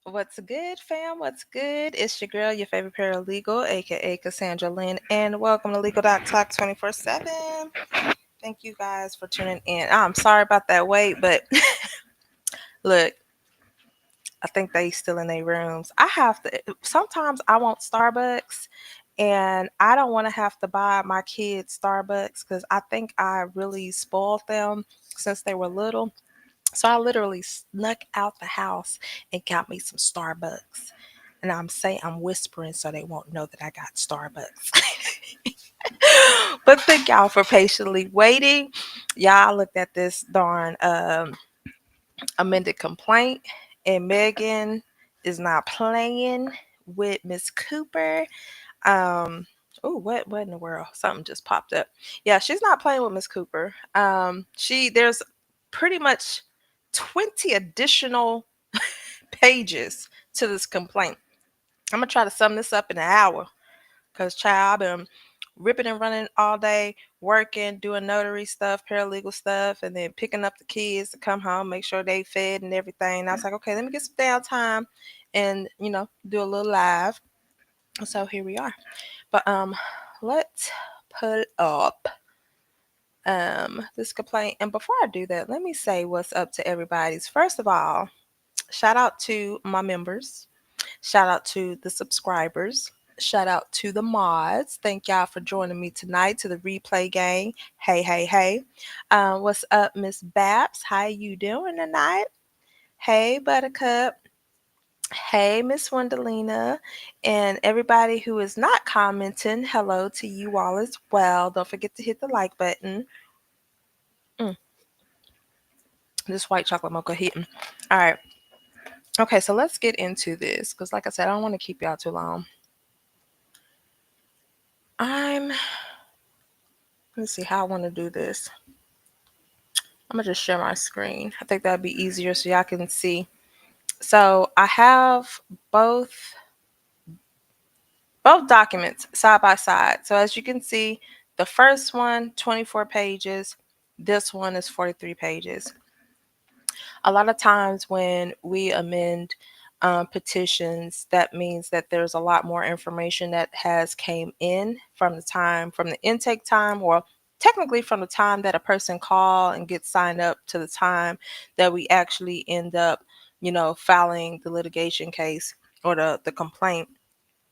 What's good, fam? What's good? It's your girl, your favorite paralegal, aka Cassandra Lynn, and welcome to Legal Doc Talk 24/7. Thank you guys for tuning in. I'm sorry about that wait, but look, I think they still in their rooms. I have to. Sometimes I want Starbucks, and I don't want to have to buy my kids Starbucks because I think I really spoiled them since they were little. So I literally snuck out the house and got me some Starbucks. And I'm whispering so they won't know that I got Starbucks. But thank y'all for patiently waiting. Y'all looked at this darn amended complaint, and Megan is not playing with Miss Cooper. Um, oh, what in the world? Something just popped up. Yeah, she's not playing with Miss Cooper. There's pretty much 20 additional pages to this complaint. I'm gonna try to sum this up in an hour because child, I've been ripping and running all day, working, doing notary stuff, paralegal stuff, and then picking up the kids to come home, make sure they fed and everything. And I was like, okay, let me get some downtime and do a little live. So here we are. But let's put up this complaint. And before I do that, let me say what's up to everybody's. First of all, shout out to my members. Shout out to the subscribers. Shout out to the mods. Thank y'all for joining me tonight to the replay gang. Hey, hey, hey. What's up, Miss Babs? How you doing tonight? Hey, Buttercup. Hey, Miss Wendelina, and everybody who is not commenting, hello to you all as well. Don't forget to hit the like button. Mm, this white chocolate mocha hitting. All right. Okay, so let's get into this because, like I said, I don't want to keep y'all too long. Let's see how I want to do this. I'm going to just share my screen. I think that'd be easier so y'all can see. So I have both documents side by side. So as you can see, the first one, 24 pages. This one is 43 pages. A lot of times when we amend petitions, that means that there's a lot more information that has came in from the intake time, or technically from the time that a person call and gets signed up to the time that we actually end up, filing the litigation case or the complaint.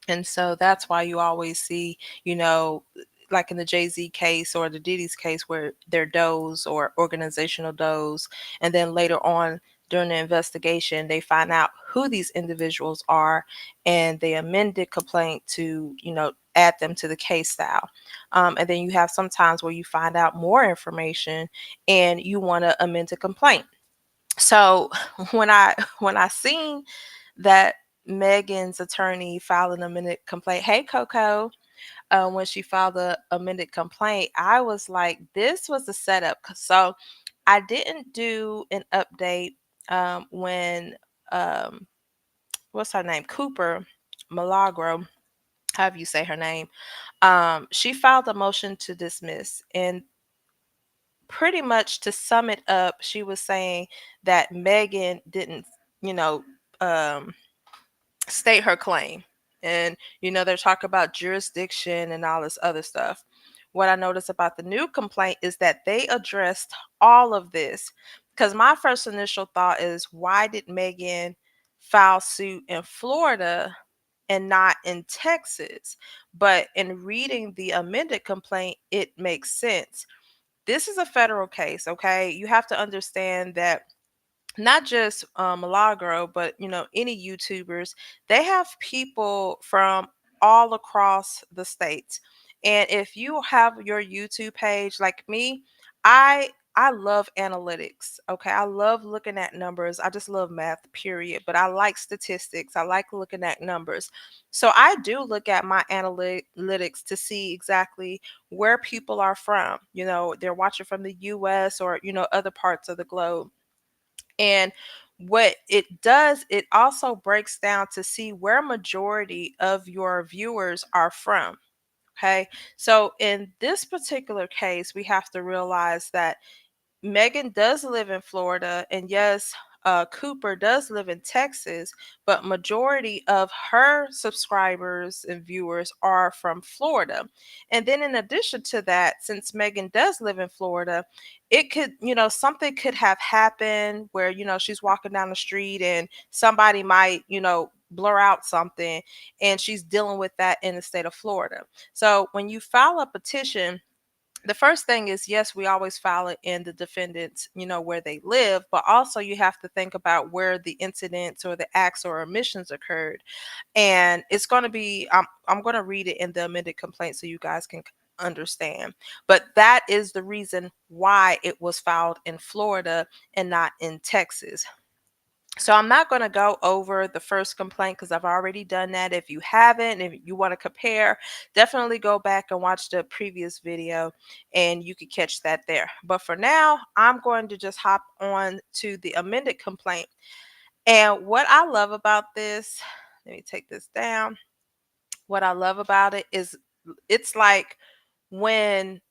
And so that's why you always see, like in the Jay-Z case or the Diddy's case, where they're does or organizational does. And then later on during the investigation, they find out who these individuals are and they amend the complaint to, add them to the case style. And then you have sometimes where you find out more information and you want to amend the complaint. So when I seen that Megan's attorney filed an amended complaint, hey Coco, when she filed the amended complaint, I was like, this was the setup. So I didn't do an update when what's her name, Cooper Milagro, however you say her name, she filed a motion to dismiss, and pretty much to sum it up, she was saying that Megan didn't, you know, um, state her claim. And, they're talking about jurisdiction and all this other stuff. What I noticed about the new complaint is that they addressed all of this. Because my first initial thought is, why did Megan file suit in Florida and not in Texas? But in reading the amended complaint, it makes sense. This is a federal case, okay? You have to understand that not just Milagro, but any YouTubers, they have people from all across the states. And if you have your YouTube page, like me, I love analytics. Okay, I love looking at numbers. I just love math, period. But I like statistics. I like looking at numbers. So I do look at my analytics to see exactly where people are from. They're watching from the US or other parts of the globe. And what it does, it also breaks down to see where majority of your viewers are from. Okay. So in this particular case, we have to realize that Megan does live in Florida. And yes, Cooper does live in Texas, but majority of her subscribers and viewers are from Florida. And then in addition to that, since Megan does live in Florida, it could, something could have happened where, she's walking down the street and somebody might, blur out something, and she's dealing with that in the state of Florida. So when you file a petition, the first thing is, yes, we always file it in the defendant's, where they live, but also you have to think about where the incidents or the acts or omissions occurred. And it's going to be, I'm going to read it in the amended complaint so you guys can understand. But that is the reason why it was filed in Florida and not in Texas. So I'm not going to go over the first complaint because I've already done that. If you haven't, if you want to compare, definitely go back and watch the previous video and you could catch that there. But for now, I'm going to just hop on to the amended complaint. And what I love about this, let me take this down. What I love about it is it's like when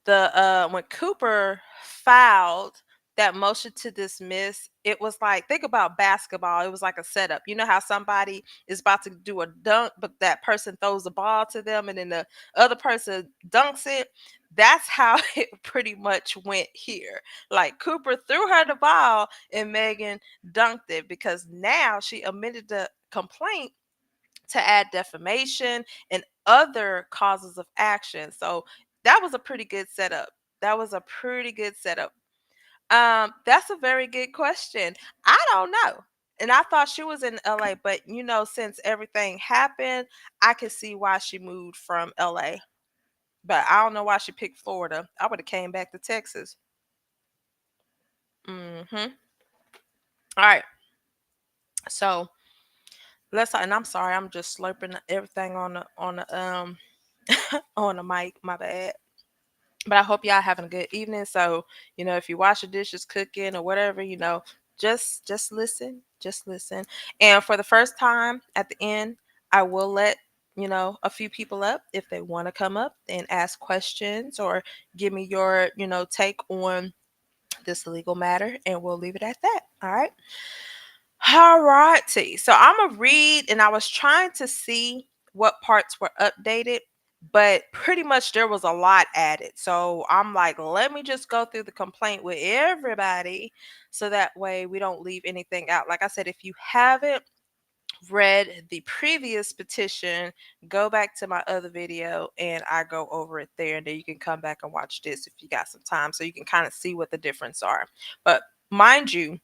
when Cooper filed that motion to dismiss, it was like, think about basketball. It was like a setup. You know how somebody is about to do a dunk, but that person throws the ball to them and then the other person dunks it. That's how it pretty much went here. Like Cooper threw her the ball and Megan dunked it because now she amended the complaint to add defamation and other causes of action. So that was a pretty good setup. That was a pretty good setup. That's a very good question. I don't know. And I thought she was in LA, but since everything happened, I could see why she moved from LA. But I don't know why she picked Florida. I would have came back to Texas. All right. So and I'm sorry, I'm just slurping everything on the on the mic. My bad. But I hope y'all having a good evening. So, if you wash the dishes, cooking, or whatever, just listen. Just listen. And for the first time at the end, I will let a few people up if they want to come up and ask questions or give me your take on this legal matter, and we'll leave it at that. All right. All righty. So I'm gonna read, and I was trying to see what parts were updated, but pretty much there was a lot added. So I'm like, let me just go through the complaint with everybody so that way we don't leave anything out. Like I said, if you haven't read the previous petition, go back to my other video and I go over it there, and then you can come back and watch this if you got some time so you can kind of see what the difference are. But mind you,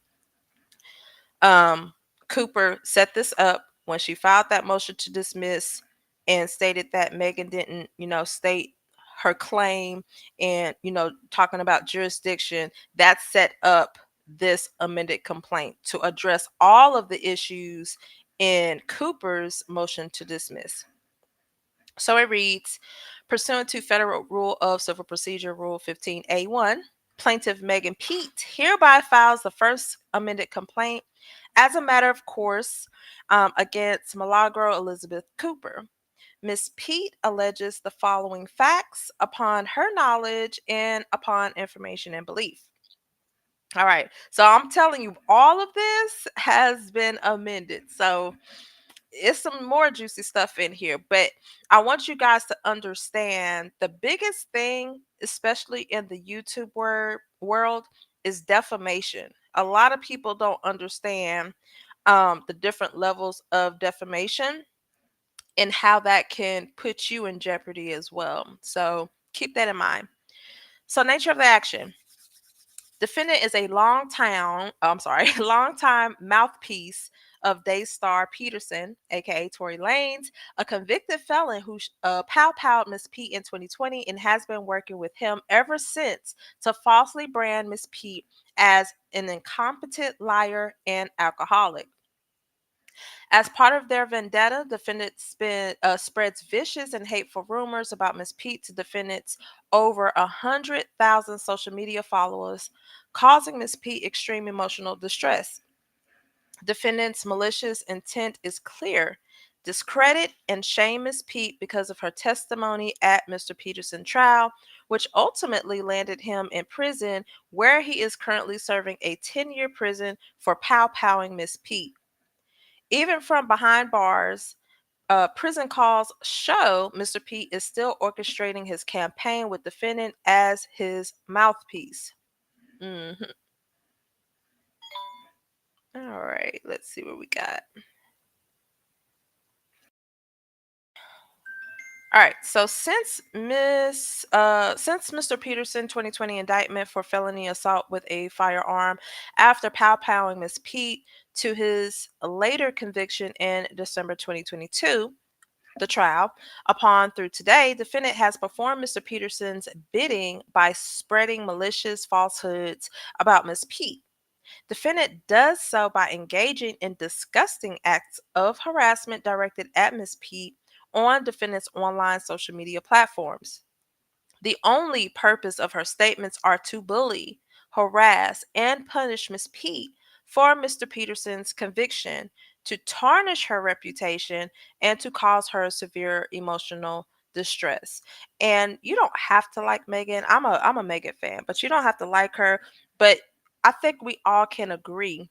um, Cooper set this up when she filed that motion to dismiss and stated that Megan didn't, state her claim and, talking about jurisdiction. That set up this amended complaint to address all of the issues in Cooper's motion to dismiss. So it reads, pursuant to Federal Rule of Civil Procedure Rule 15A1, plaintiff Megan Pete hereby files the first amended complaint as a matter of course against Milagro Elizabeth Cooper. Ms. Pete alleges the following facts upon her knowledge and upon information and belief. All right, so I'm telling you, all of this has been amended. So it's some more juicy stuff in here, but I want you guys to understand the biggest thing, especially in the YouTube world, is defamation. A lot of people don't understand the different levels of defamation and how that can put you in jeopardy as well. So keep that in mind. So, nature of the action. Defendant is a long time mouthpiece of Daystar Peterson, aka Tory Lanez, a convicted felon who pow-powed Miss Pete in 2020 and has been working with him ever since to falsely brand Miss Pete as an incompetent liar and alcoholic. As part of their vendetta, defendant spreads vicious and hateful rumors about Miss Pete to defendant's over 100,000 social media followers, causing Miss Pete extreme emotional distress. Defendant's malicious intent is clear. discredit and shame Miss Pete because of her testimony at Mr. Peterson's trial, which ultimately landed him in prison, where he is currently serving a 10-year prison for pow-powing Miss Pete. Even from behind bars, prison calls show Mr. Pete is still orchestrating his campaign with Defendant as his mouthpiece. Mhm. All right, let's see what we got. All right, so since Mr. Peterson 2020 indictment for felony assault with a firearm after pow-powing Miss Pete to his later conviction in December 2022, the trial, upon through today, defendant has performed Mr. Peterson's bidding by spreading malicious falsehoods about Miss Pete. Defendant does so by engaging in disgusting acts of harassment directed at Ms. Pete on defendant's online social media platforms. The only purpose of her statements are to bully, harass, and punish Ms. Pete for Mr. Peterson's conviction, to tarnish her reputation, and to cause her severe emotional distress. And you don't have to like Megan. I'm a Megan fan, but you don't have to like her. But I think we all can agree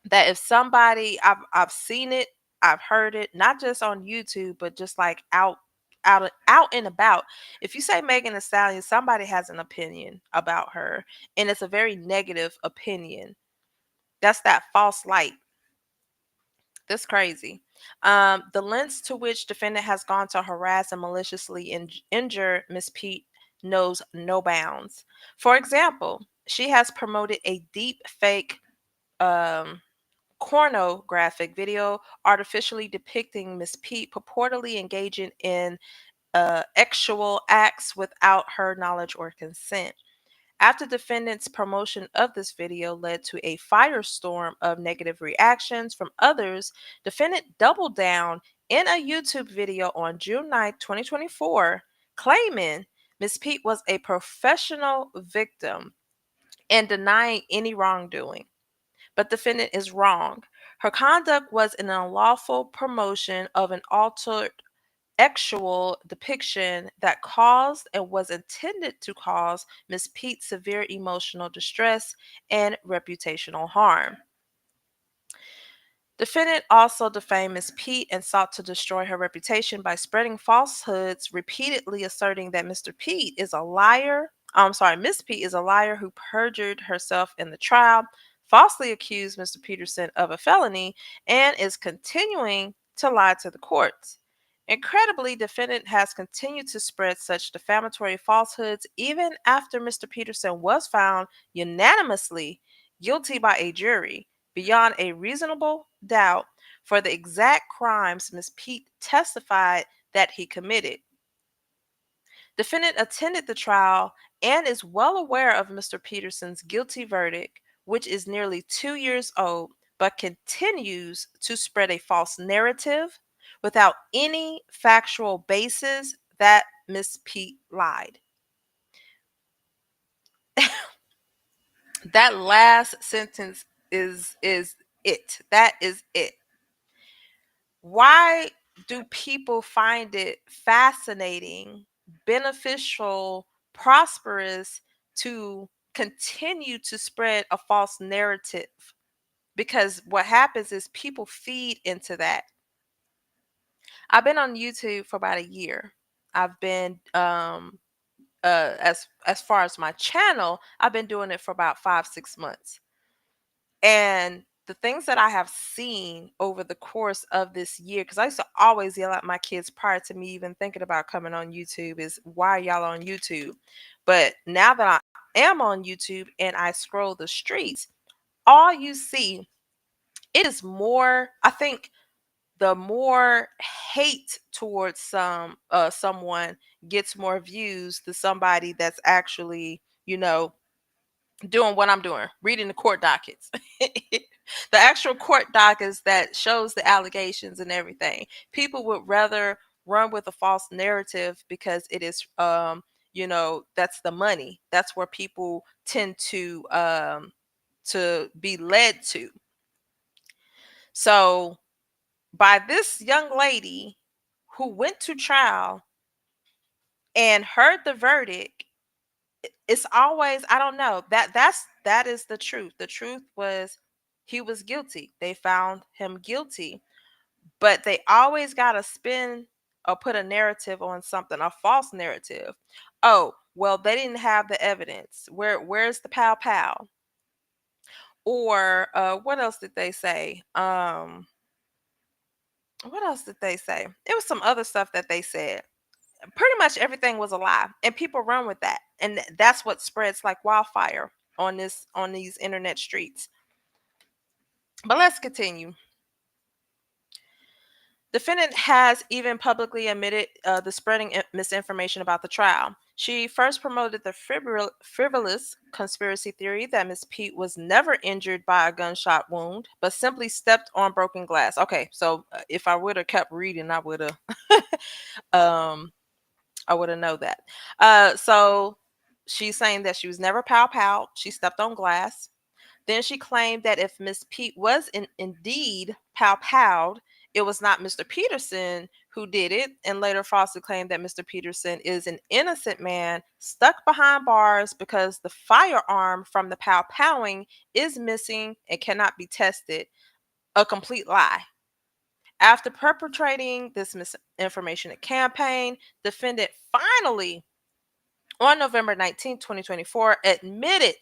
that if somebody, I've seen it, I've heard it, not just on YouTube, but just like out and about. If you say Megan Thee Stallion, somebody has an opinion about her, and it's a very negative opinion. That's that false light. That's crazy. The lengths to which defendant has gone to harass and maliciously injure Miss Pete knows no bounds. For example, she has promoted a deep fake um, pornographic video artificially depicting Miss Pete purportedly engaging in sexual acts without her knowledge or consent. After defendant's promotion of this video led to a firestorm of negative reactions from others, defendant doubled down in a YouTube video on June 9, 2024, claiming Miss Pete was a professional victim and denying any wrongdoing. But defendant is wrong. Her conduct was an unlawful promotion of an altered sexual depiction that caused and was intended to cause Miss Pete severe emotional distress and reputational harm. Defendant also defamed Miss Pete and sought to destroy her reputation by spreading falsehoods, repeatedly asserting that Mr. Pete is a liar. Miss Pete is a liar who perjured herself in the trial, falsely accused Mr. Peterson of a felony, and is continuing to lie to the courts. Incredibly, defendant has continued to spread such defamatory falsehoods even after Mr. Peterson was found unanimously guilty by a jury beyond a reasonable doubt for the exact crimes Ms. Pete testified that he committed. Defendant attended the trial and is well aware of Mr. Peterson's guilty verdict, which is nearly 2 years old, but continues to spread a false narrative without any factual basis that Ms. Pete lied. That last sentence is it. That is it. Why do people find it fascinating, beneficial, prosperous to continue to spread a false narrative? Because what happens is people feed into that. I've been on YouTube for about a year. I've been as far as my channel, I've been doing it for about 5-6 months. And the things that I have seen over the course of this year, because I used to always yell at my kids prior to me even thinking about coming on YouTube, is why y'all on YouTube? But now that I am on YouTube and I scroll the streets, all you see, it is more, I think the more hate towards someone gets more views than somebody that's actually, doing what I'm doing, reading the court dockets. The actual court dockets that shows the allegations and everything. People would rather run with a false narrative because it is that's the money. That's where people tend to be led to. So by this young lady who went to trial and heard the verdict. It's always, I don't know, that is the truth. The truth was he was guilty. They found him guilty, but they always got to spin or put a narrative on something, a false narrative. Oh, well, they didn't have the evidence. Where's the pow pow? Or what else did they say? What else did they say? It was some other stuff that they said. Pretty much everything was a lie, and people run with that, and that's what spreads like wildfire on these internet streets. But let's continue. Defendant has even publicly admitted the spreading misinformation about the trial. She first promoted the frivolous conspiracy theory that Miss Pete was never injured by a gunshot wound, but simply stepped on broken glass. Okay, so if I would have kept reading, I would have, um, I would have known that. So she's saying that she was never pow pow. She stepped on glass. Then she claimed that if Miss Pete was indeed pow powed, it was not Mr. Peterson who did it, and later falsely claimed that Mr. Peterson is an innocent man stuck behind bars because the firearm from the pow powing is missing and cannot be tested. A complete lie. After perpetrating this misinformation campaign, defendant finally, on November 19, 2024, admitted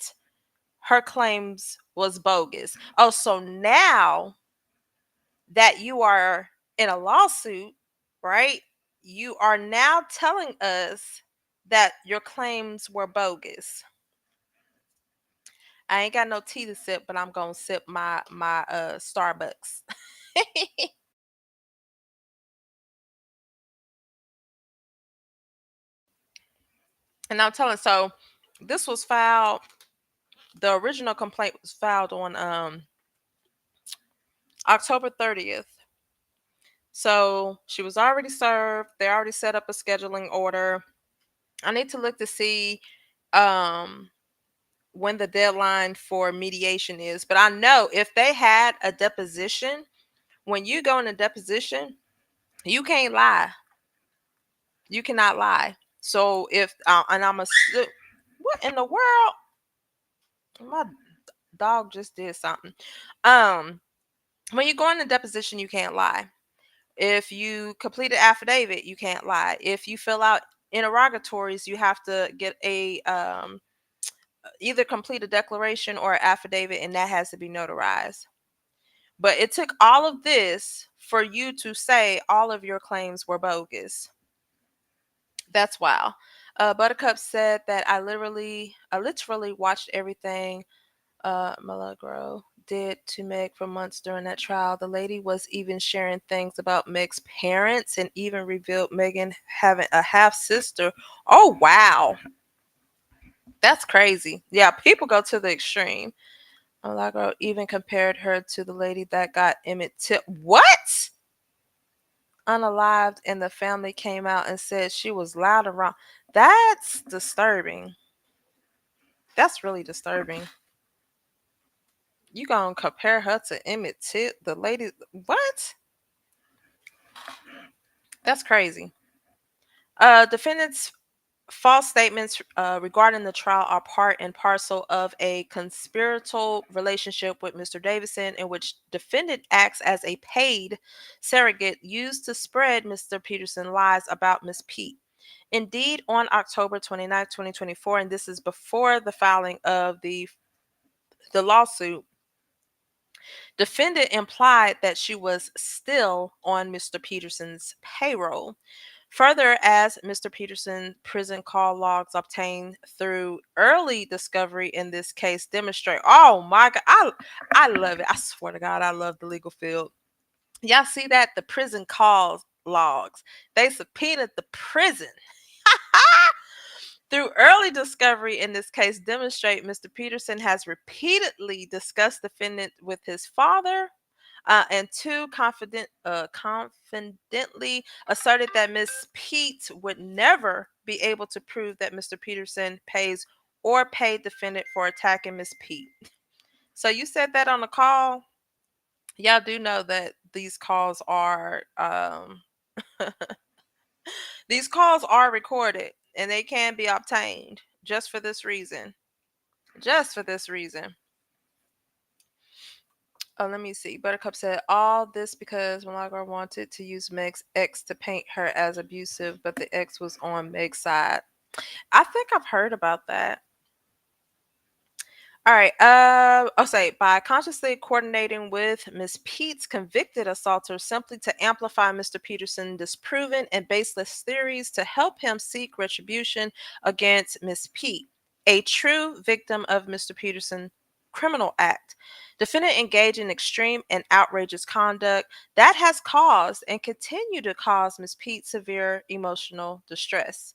her claims was bogus. Oh, so now that you are in a lawsuit, right? You are now telling us that your claims were bogus. I ain't got no tea to sip, but I'm gonna sip my Starbucks. And I'm telling, so this was filed, the original complaint was filed on October 30th. So she was already served. They already set up a scheduling order. I need to look to see um when the deadline for mediation is. But I know if they had a deposition, when you go in a deposition, you can't lie. You cannot lie. So if and I'm a what in the world? My dog just did something. Um, when you go in a deposition, you can't lie. If you complete an affidavit, you can't lie. If you fill out interrogatories, you have to get a either complete a declaration or affidavit, and that has to be notarized. But it took all of this for you to say all of your claims were bogus. That's wild. Buttercup said that I literally watched everything Milagro did to Meg for months during that trial. The lady was even sharing things about Meg's parents and even revealed Megan having a half sister. Oh wow, that's crazy. Yeah, people go to the extreme. Milagro even compared her to the lady that got Emmett Till. What? Unalived, and the family came out and said she was loud around. That's disturbing. That's really disturbing. You gonna compare her to Emmett Till, the lady? What? That's crazy. Defendants' false statements regarding the trial are part and parcel of a conspiratorial relationship with Mr. Davidson, in which defendant acts as a paid surrogate used to spread Mr. Peterson lies about Miss Pete. Indeed, on October 29, 2024, and this is before the filing of the lawsuit, defendant implied that she was still on Mr. Peterson's payroll. Further, as Mr. Peterson's prison call logs obtained through early discovery in this case demonstrate, oh my God, I love it. I swear to God, I love the legal field. Y'all see that? The prison call logs. They subpoenaed the prison. Through early discovery in this case demonstrate Mr. Peterson has repeatedly discussed defendant with his father, and two confidently asserted that Miss Pete would never be able to prove that Mr. Peterson pays or paid defendant for attacking Miss Pete. So you said that on the call. Y'all do know that these calls are these calls are recorded and they can be obtained just for this reason. Just for this reason. Oh, let me see. Buttercup said all this because Milagro wanted to use Meg's ex to paint her as abusive, but the ex was on Meg's side. I think I've heard about that. All right. I'll say by consciously coordinating with Miss Pete's convicted assaulter simply to amplify Mr. Peterson's disproven and baseless theories to help him seek retribution against Miss Pete, a true victim of Mr. Peterson's criminal act. Defendant engaged in extreme and outrageous conduct that has caused and continue to cause Miss Pete severe emotional distress.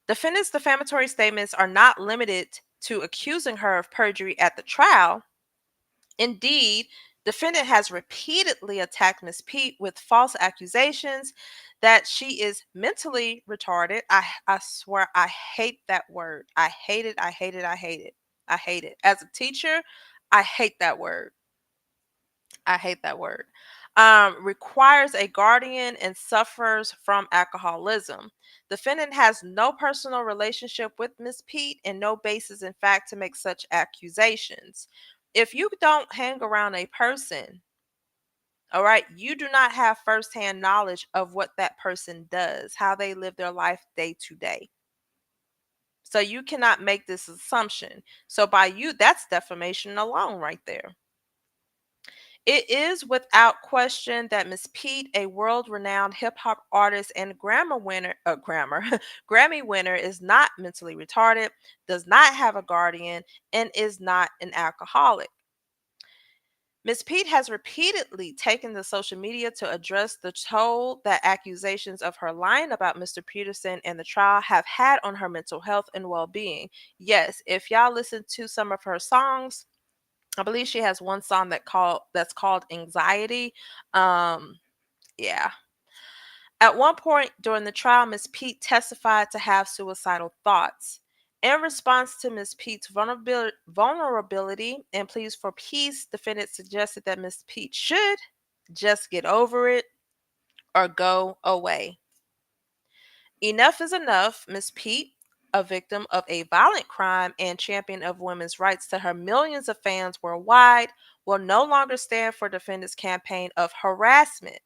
Defendant's defamatory statements are not limited to accusing her of perjury at the trial. Indeed, defendant has repeatedly attacked Ms. Pete with false accusations that she is mentally retarded. I swear I hate that word. I hate it. I hate it. I hate it. I hate it. As a teacher, I hate that word. I hate that word. Requires a guardian and suffers from alcoholism. Defendant has no personal relationship with Miss Pete and no basis in fact to make such accusations. If you don't hang around a person, all right, you do not have firsthand knowledge of what that person does, how they live their life day to day. So you cannot make this assumption. So by you, that's defamation alone right there. It is without question that Miss Pete, a world-renowned hip-hop artist and Grammy winner, is not mentally retarded, does not have a guardian, and is not an alcoholic. Miss Pete has repeatedly taken to social media to address the toll that accusations of her lying about Mr. Peterson and the trial have had on her mental health and well-being. Yes, if y'all listen to some of her songs, I believe she has one song that's called Anxiety. Yeah. At one point during the trial, Miss Pete testified to have suicidal thoughts. In response to Miss Pete's vulnerability and pleas for peace, defendant suggested that Miss Pete should just get over it or go away. Enough is enough, Miss Pete, a victim of a violent crime and champion of women's rights to her millions of fans worldwide, will no longer stand for defendant's campaign of harassment.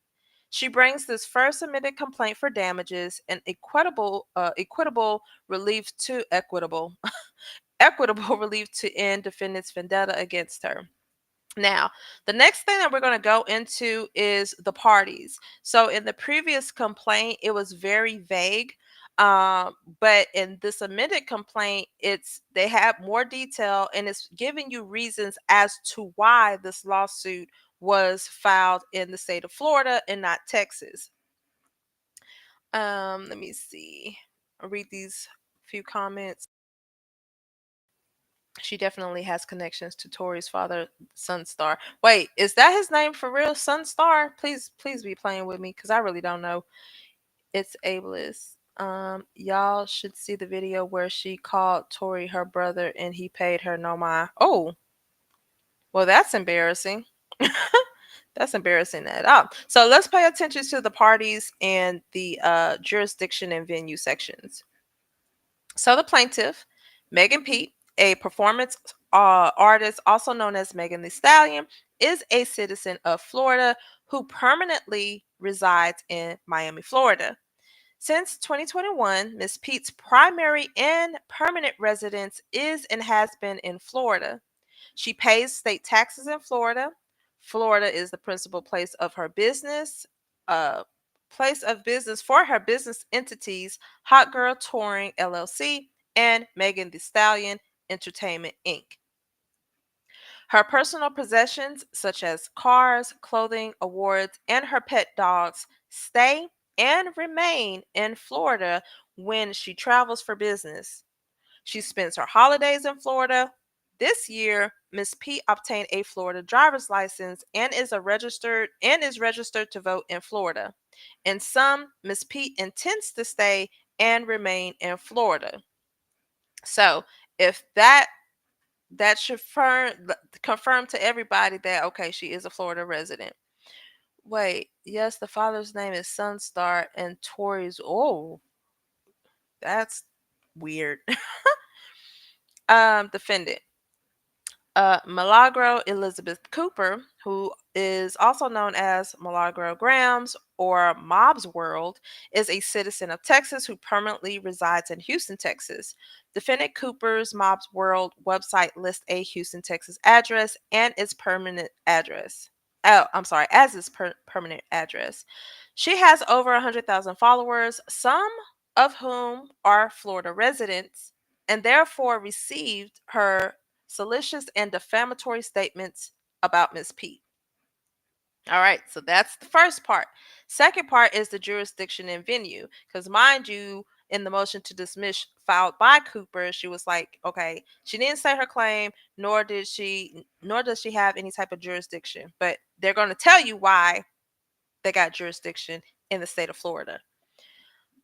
She brings this first submitted complaint for damages and equitable relief to equitable equitable relief to end defendant's vendetta against her. Now, the next thing that we're going to go into is the parties. So, in the previous complaint, it was very vague, but in this amended complaint, they have more detail and it's giving you reasons as to why this lawsuit was filed in the state of Florida and not Texas. Let me see. I'll read these few comments. She definitely has connections to Tori's father, Sunstar. Wait, is that his name for real? Sunstar? Please be playing with me because I really don't know. It's ableist. Y'all should see the video where she called Tori her brother and he paid her no mind. Oh, well, that's embarrassing. That's embarrassing at all. So let's pay attention to the parties and the jurisdiction and venue sections. So the plaintiff, Megan Pete, a performance artist also known as Megan Thee Stallion, is a citizen of Florida who permanently resides in Miami, Florida. Since 2021, Ms. Pete's primary and permanent residence is and has been in Florida. She pays state taxes in Florida. Florida is the principal place of her business. Place of business for her business entities, Hot Girl Touring LLC and Megan Thee Stallion Entertainment Inc. Her personal possessions, such as cars, clothing, awards, and her pet dogs, stay and remain in Florida when she travels for business. She spends her holidays in Florida. This year, Ms. P obtained a Florida driver's license and is registered to vote in Florida. In sum, Ms. P intends to stay and remain in Florida. So, if that that should confirm to everybody that, okay, she is a Florida resident. Wait, yes, the father's name is Sunstar and Tori's. Oh, that's weird. Defendant. Milagro Elizabeth Cooper, who is also known as Milagro Gramz or Mob's World, is a citizen of Texas who permanently resides in Houston, Texas. Defendant Cooper's Mob's World website lists a Houston, Texas address and its permanent address. Oh, I'm sorry, as its permanent address. She has over 100,000 followers, some of whom are Florida residents, and therefore received her salacious and defamatory statements about Miss P. All right, so that's the first part. Second part is the jurisdiction and venue, because mind you, in the motion to dismiss filed by Cooper, she was like, okay, she didn't say her claim, nor does she have any type of jurisdiction, but they're going to tell you why they got jurisdiction in the state of Florida.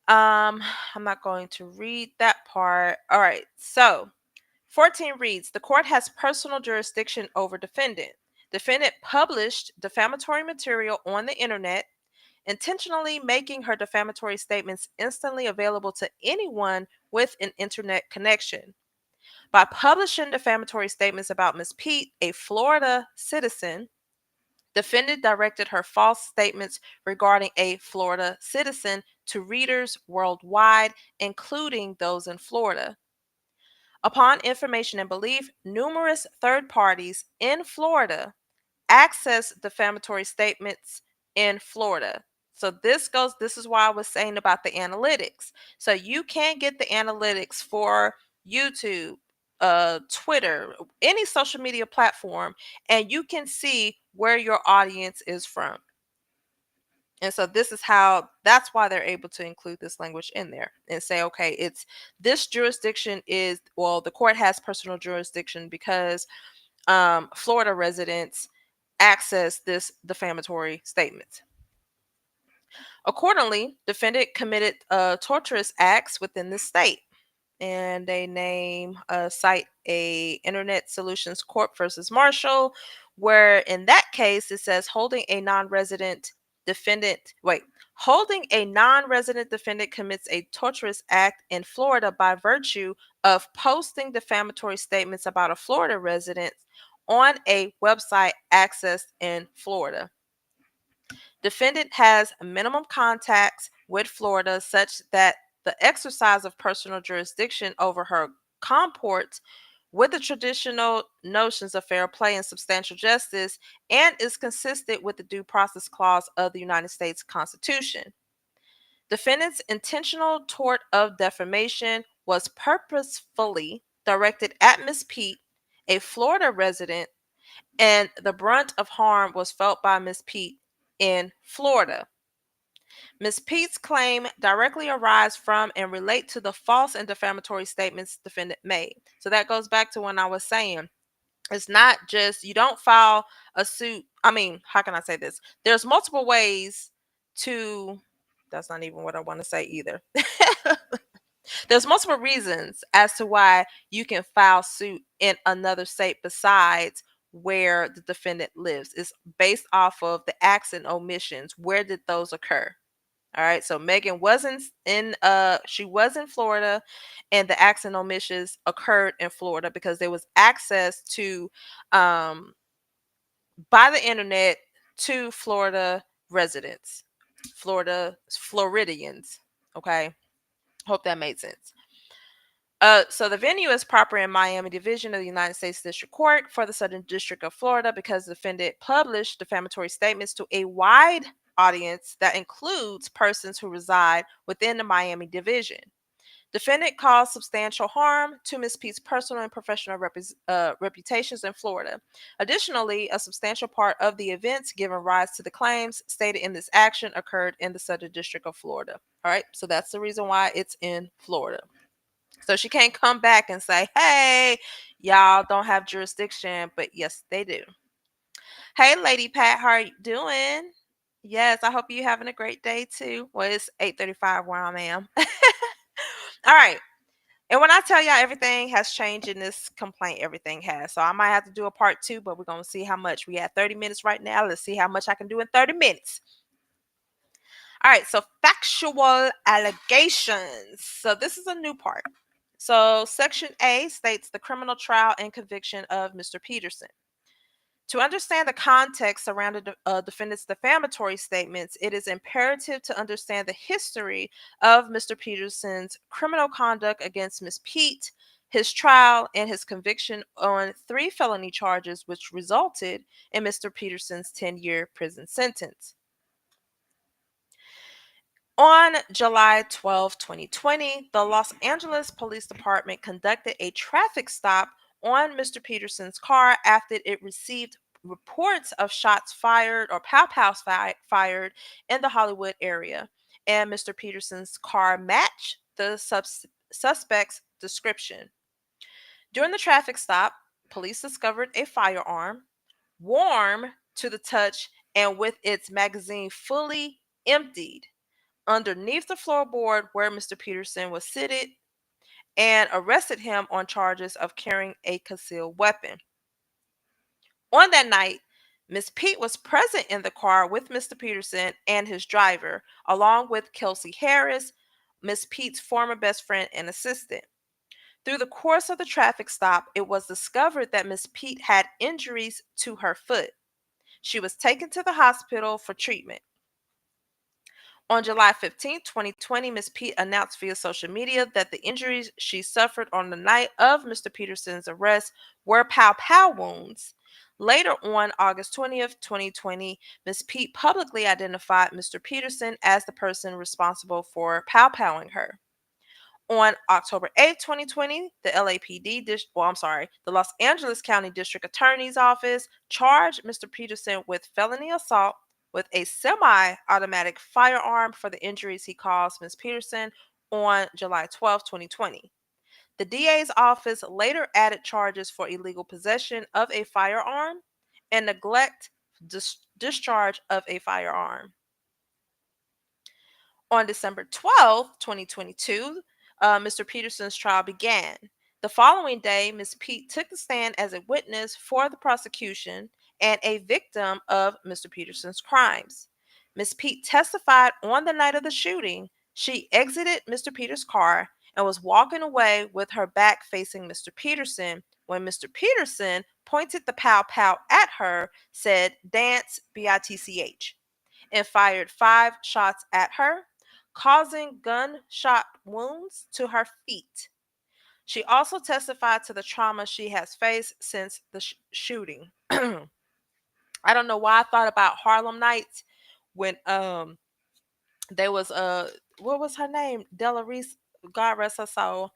I'm not going to read that part. All right, so 14 reads, the court has personal jurisdiction over defendant. Defendant published defamatory material on the internet, intentionally making her defamatory statements instantly available to anyone with an internet connection. By publishing defamatory statements about Ms. Pete, a Florida citizen, defendant directed her false statements regarding a Florida citizen to readers worldwide, including those in Florida. Upon information and belief, numerous third parties in Florida access defamatory statements in Florida. So this is why I was saying about the analytics. So you can get the analytics for YouTube, Twitter, any social media platform, and you can see where your audience is from. And so that's why they're able to include this language in there and say, okay, it's this jurisdiction is, well, the court has personal jurisdiction because Florida residents access this defamatory statement. Accordingly, defendant committed torturous acts within the state, and they cite a Internet Solutions Corp versus Marshall, where in that case it says holding a non-resident defendant commits a torturous act in Florida by virtue of posting defamatory statements about a Florida resident on a website accessed in Florida. Defendant has minimum contacts with Florida such that the exercise of personal jurisdiction over her comports with the traditional notions of fair play and substantial justice and is consistent with the Due Process Clause of the United States Constitution. Defendant's intentional tort of defamation was purposefully directed at Ms. Pete, a Florida resident, and the brunt of harm was felt by Ms. Pete in Florida. Ms. Pete's claim directly arise from and relate to the false and defamatory statements defendant made. So that goes back to when I was saying, it's not just, you don't file a suit. I mean, how can I say this? There's multiple ways to, that's not even what I want to say either. There's multiple reasons as to why you can file suit in another state besides where the defendant lives. It's based off of the acts and omissions. Where did those occur? All right. So Megan wasn't she was in Florida, and the acts and omissions occurred in Florida because there was access to by the internet to Florida residents, Floridians. Okay. Hope that made sense. So the venue is proper in Miami Division of the United States District Court for the Southern District of Florida because the defendant published defamatory statements to a wide audience that includes persons who reside within the Miami Division. Defendant caused substantial harm to Ms. Pete's personal and professional reputations in Florida. Additionally, a substantial part of the events giving rise to the claims stated in this action occurred in the Southern District of Florida. All right, so that's the reason why it's in Florida. So she can't come back and say, hey, y'all don't have jurisdiction, but yes, they do. Hey, Lady Pat, how are you doing? Yes, I hope you're having a great day too. Well, it's 8:35 where I am. All right. And when I tell y'all everything has changed in this complaint, everything has. So I might have to do a part 2, but we're going to see how much. We have 30 minutes right now. Let's see how much I can do in 30 minutes. All right, so factual allegations. So this is a new part. So Section A states the criminal trial and conviction of Mr. Peterson. To understand the context surrounding the defendant's defamatory statements, it is imperative to understand the history of Mr. Peterson's criminal conduct against Ms. Pete, his trial, and his conviction on 3 felony charges, which resulted in Mr. Peterson's 10-year prison sentence. On July 12, 2020, the Los Angeles Police Department conducted a traffic stop on Mr. Peterson's car after it received reports of shots fired or pow-pows fired in the Hollywood area, and Mr. Peterson's car matched the suspect's description. During the traffic stop, police discovered a firearm, warm to the touch and with its magazine fully emptied, underneath the floorboard where Mr. Peterson was seated, and arrested him on charges of carrying a concealed weapon. On that night, Miss Pete was present in the car with Mr. Peterson and his driver, along with Kelsey Harris, Miss Pete's former best friend and assistant. Through the course of the traffic stop, it was discovered that Miss Pete had injuries to her foot. She was taken to the hospital for treatment. On July 15, 2020, Ms. Pete announced via social media that the injuries she suffered on the night of Mr. Peterson's arrest were pow-pow wounds. Later on August 20th, 2020, Ms. Pete publicly identified Mr. Peterson as the person responsible for pow-powing her. On October 8, 2020, the the Los Angeles County District Attorney's Office charged Mr. Peterson with felony assault with a semi-automatic firearm for the injuries he caused Ms. Peterson on July 12, 2020. The DA's office later added charges for illegal possession of a firearm and neglect discharge of a firearm. On December 12, 2022, Mr. Peterson's trial began. The following day, Ms. Pete took the stand as a witness for the prosecution and a victim of Mr. Peterson's crimes. Ms. Pete testified on the night of the shooting. She exited Mr. Peterson's car and was walking away with her back facing Mr. Peterson when Mr. Peterson pointed the pow-pow at her, said, "Dance, bitch," and fired 5 shots at her, causing gunshot wounds to her feet. She also testified to the trauma she has faced since the shooting. I don't know why I thought about Harlem Nights when there was what was her name? Della Reese, God rest her soul.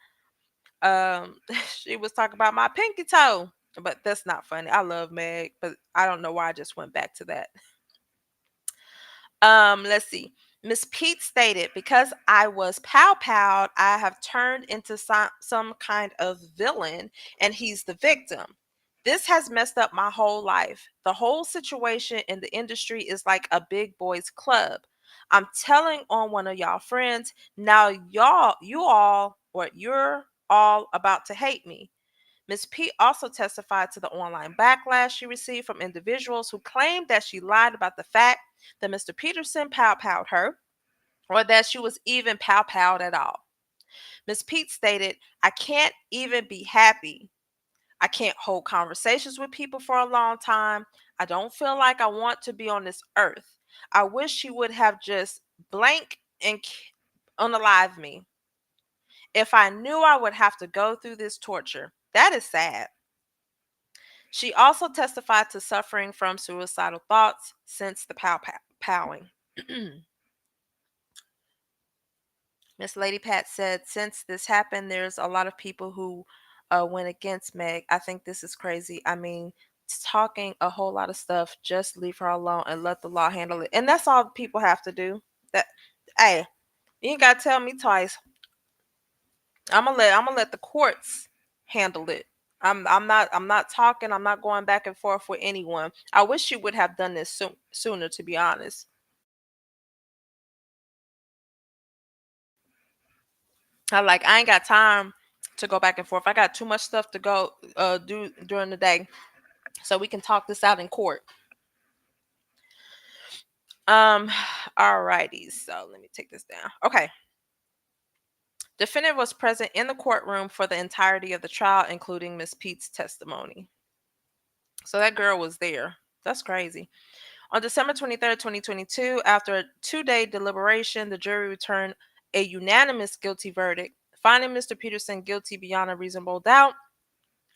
She was talking about my pinky toe, but that's not funny. I love Meg, but I don't know why I just went back to that. Let's see. Miss Pete stated, "Because I was pow-powed, I have turned into some kind of villain, and he's the victim. This has messed up my whole life. The whole situation in the industry is like a big boys club. I'm telling on one of y'all friends. Now you're all about to hate me." Ms. P also testified to the online backlash she received from individuals who claimed that she lied about the fact that Mr. Peterson pow-powed her, or that she was even pow-powed at all. Ms. Pete stated, "I can't even be happy. I can't hold conversations with people for a long time. I don't feel like I want to be on this earth. I wish she would have just blank and unalive me. If I knew I would have to go through this torture. That is sad." She also testified to suffering from suicidal thoughts since the powing. Miss Lady Pat said, "Since this happened, there's a lot of people who went against Meg. I think this is crazy. I mean, talking a whole lot of stuff. Just leave her alone and let the law handle it." And that's all people have to do. That, hey, you ain't gotta tell me twice. I'm gonna let the courts handle it. I'm not talking. I'm not going back and forth with anyone. I wish you would have done this sooner, to be honest. I ain't got time to go back and forth. I got too much stuff to go do during the day, so we can talk this out in court. Um, alrighty. So let me take this down. Okay. Defendant was present in the courtroom for the entirety of the trial, including Miss Pete's testimony. So that girl was there. That's crazy. On December 23rd, 2022, after a 2-day deliberation, the jury returned a unanimous guilty verdict, finding Mr. Peterson guilty beyond a reasonable doubt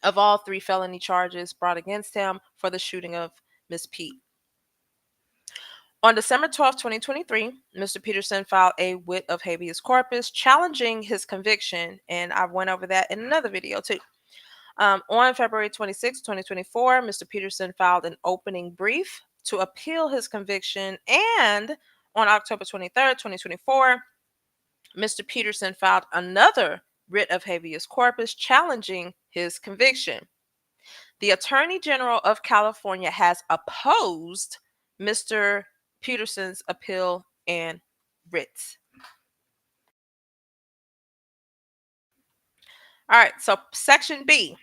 of all 3 felony charges brought against him for the shooting of Miss Pete. On December 12th, 2023, Mr. Peterson filed a writ of habeas corpus challenging his conviction, and I went over that in another video too. On February 26, 2024, Mr. Peterson filed an opening brief to appeal his conviction, and on October 23rd, 2024, Mr. Peterson filed another writ of habeas corpus challenging his conviction. The Attorney General of California has opposed Mr. Peterson's appeal and writs. All right, so Section B.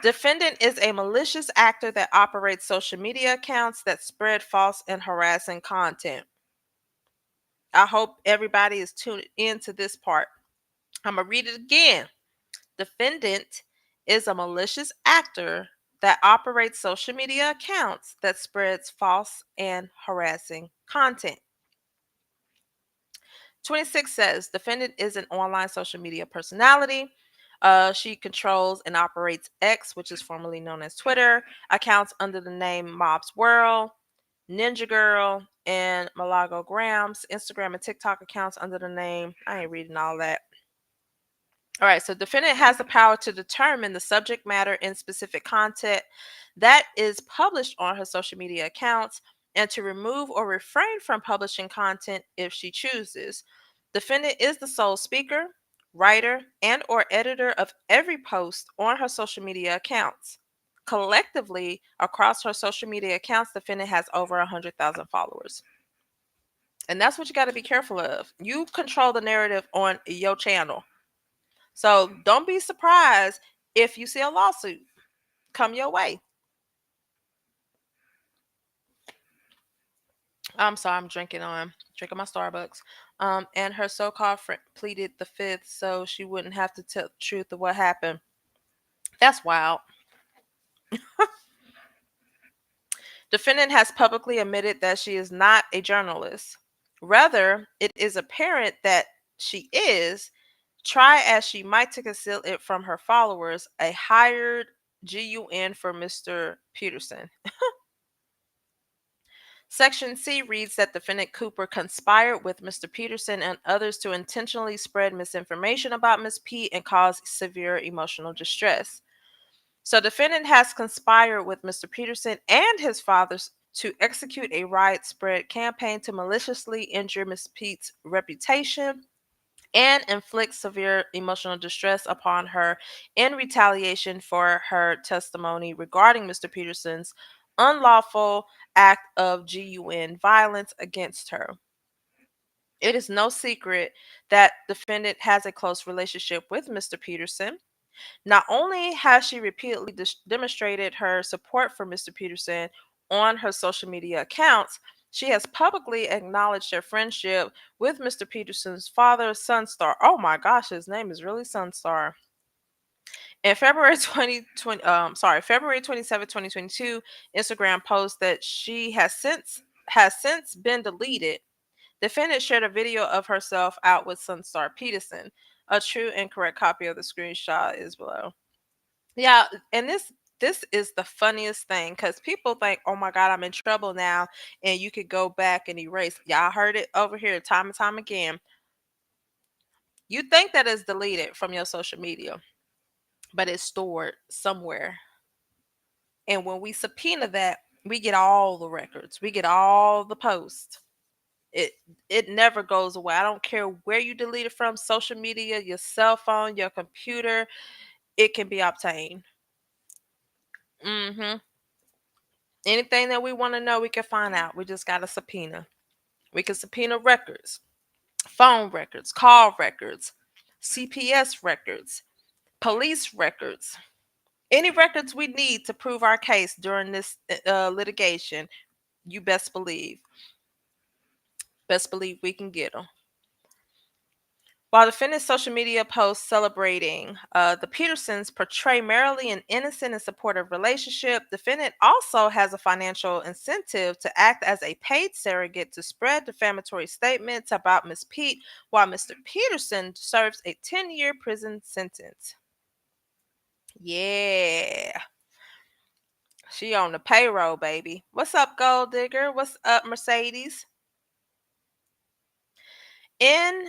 Defendant is a malicious actor that operates social media accounts that spread false and harassing content. I hope everybody is tuned into this part. I'm going to read it again. Defendant is a malicious actor that operates social media accounts that spreads false and harassing content. 26 says defendant is an online social media personality. She controls and operates X, which is formerly known as Twitter, accounts under the name Mob's World, Ninja Girl, and Milagro Gramz, Instagram and TikTok accounts under the name. I ain't reading all that. All right, so defendant has the power to determine the subject matter and specific content that is published on her social media accounts and to remove or refrain from publishing content if she chooses. Defendant is the sole speaker, writer, and or editor of every post on her social media accounts. Collectively, across her social media accounts, defendant has over 100,000 followers. And that's what you got to be careful of. You control the narrative on your channel. So don't be surprised if you see a lawsuit come your way. I'm sorry, I'm drinking my Starbucks. And her so-called friend pleaded the fifth so she wouldn't have to tell the truth of what happened. That's wild. Defendant has publicly admitted that she is not a journalist. Rather, it is apparent that she is, try as she might to conceal it from her followers, a hired GUN for Mr. Peterson. Section C reads that defendant Cooper conspired with Mr. Peterson and others to intentionally spread misinformation about Ms. P and cause severe emotional distress. So defendant has conspired with Mr. Peterson and his fathers to execute a widespread campaign to maliciously injure Ms. Pete's reputation and inflict severe emotional distress upon her in retaliation for her testimony regarding Mr. Peterson's unlawful act of GUN violence against her. It is no secret that defendant has a close relationship with Mr. Peterson. Not only has she repeatedly demonstrated her support for Mr. Peterson on her social media accounts, she has publicly acknowledged her friendship with Mr. Peterson's father, Sunstar. Oh my gosh, his name is really Sunstar. In February 27, 2022, Instagram post that she has since been deleted. Defendant shared a video of herself out with Sunstar Peterson. A true and correct copy of the screenshot is below. Yeah, and this is the funniest thing because people think, oh my God, I'm in trouble now, and you could go back and erase. Y'all heard it over here time and time again. You think that is deleted from your social media, but it's stored somewhere. And when we subpoena that, we get all the records. We get all the posts. It never goes away. I don't care where you delete it from, social media, your cell phone, your computer, it can be obtained. Anything that we want to know, we can find out. We just got a subpoena. We can subpoena records, phone records, call records, CPS records, Police records. Any records we need to prove our case during this litigation, you best believe we can get them. While defendant's social media posts celebrating the Petersons portray merely an innocent and supportive relationship, defendant also has a financial incentive to act as a paid surrogate to spread defamatory statements about Miss Pete, while Mr. Peterson serves a 10-year prison sentence. Yeah. She on the payroll, baby. What's up, Gold Digger? What's up, Mercedes? In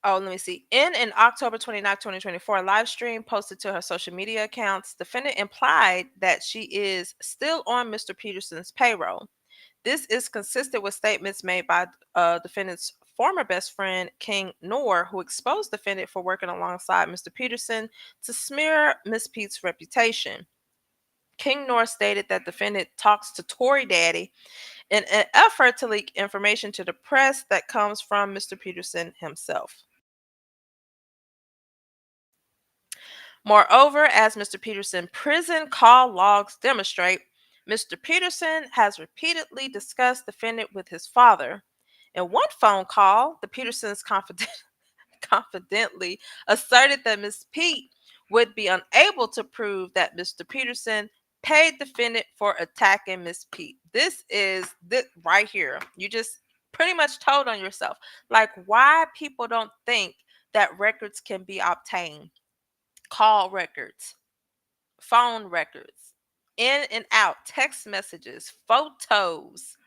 Oh, let me see. In an October 29, 2024 live stream posted to her social media accounts, defendant implied that she is still on Mr. Peterson's payroll. This is consistent with statements made by defendant's former best friend, King Noor, who exposed defendant for working alongside Mr. Peterson to smear Miss Pete's reputation. King Noor stated that defendant talks to Tory Daddy in an effort to leak information to the press that comes from Mr. Peterson himself. Moreover, as Mr. Peterson prison call logs demonstrate, Mr. Peterson has repeatedly discussed defendant with his father. In one phone call, the Petersons confidently asserted that Miss Pete would be unable to prove that Mr. Peterson paid defendant for attacking Miss Pete. This is this right here. You just pretty much told on yourself. Like, why people don't think that records can be obtained. Call records, phone records, in and out, text messages, photos.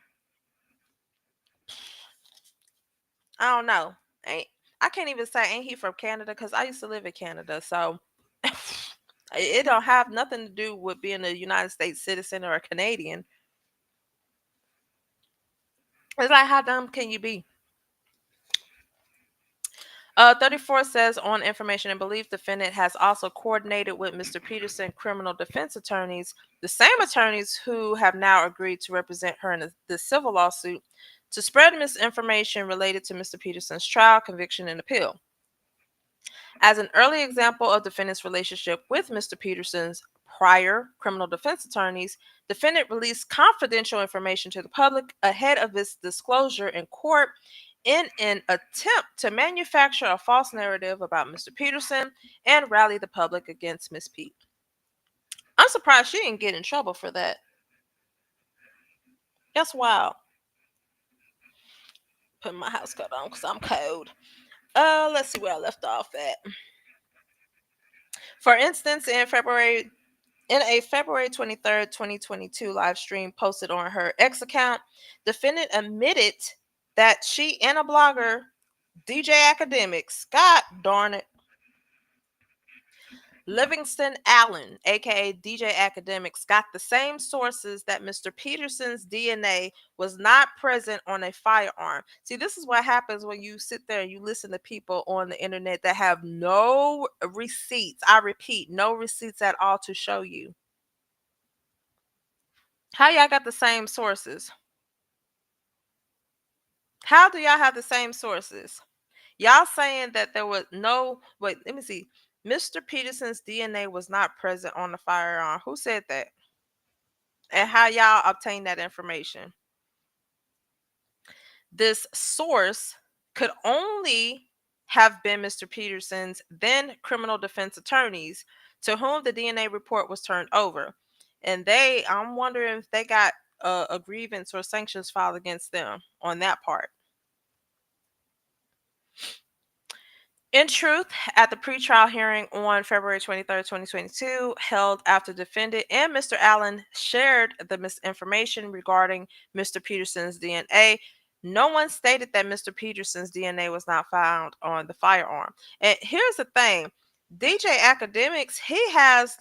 I don't know. Ain't I can't even say ain't he from Canada because I used to live in Canada, so it don't have nothing to do with being a United States citizen or a Canadian. It's like, how dumb can you be? 34 says on information and belief, defendant has also coordinated with Mr. Peterson criminal defense attorneys, the same attorneys who have now agreed to represent her in the civil lawsuit, to spread misinformation related to Mr. Peterson's trial, conviction, and appeal. As an early example of defendant's relationship with Mr. Peterson's prior criminal defense attorneys, defendant released confidential information to the public ahead of its disclosure in court in an attempt to manufacture a false narrative about Mr. Peterson and rally the public against Miss Pete. I'm surprised she didn't get in trouble for that. That's wild. Put my house coat on because I'm cold. Let's see where I left off at. For instance, in a February 23rd, 2022 live stream posted on her X account, defendant admitted that she and a blogger, DJ Academics, God darn it, Livingston Allen, aka DJ Academics, got the same sources that Mr. Peterson's DNA was not present on a firearm. See, this is what happens when you sit there and you listen to people on the internet that have no receipts. I repeat, no receipts at all to show you. How y'all got the same sources? How do y'all have the same sources? Y'all saying that there was no, wait, let me see. Mr. Peterson's DNA was not present on the firearm. Who said that? And how y'all obtained that information? This source could only have been Mr. Peterson's then criminal defense attorneys to whom the DNA report was turned over. And I'm wondering if they got a grievance or sanctions filed against them on that part. In truth, at the pretrial hearing on February 23rd, 2022, held after defendant and Mr. Allen shared the misinformation regarding Mr. Peterson's DNA, no one stated that Mr. Peterson's DNA was not found on the firearm. And here's the thing, DJ Academics, he has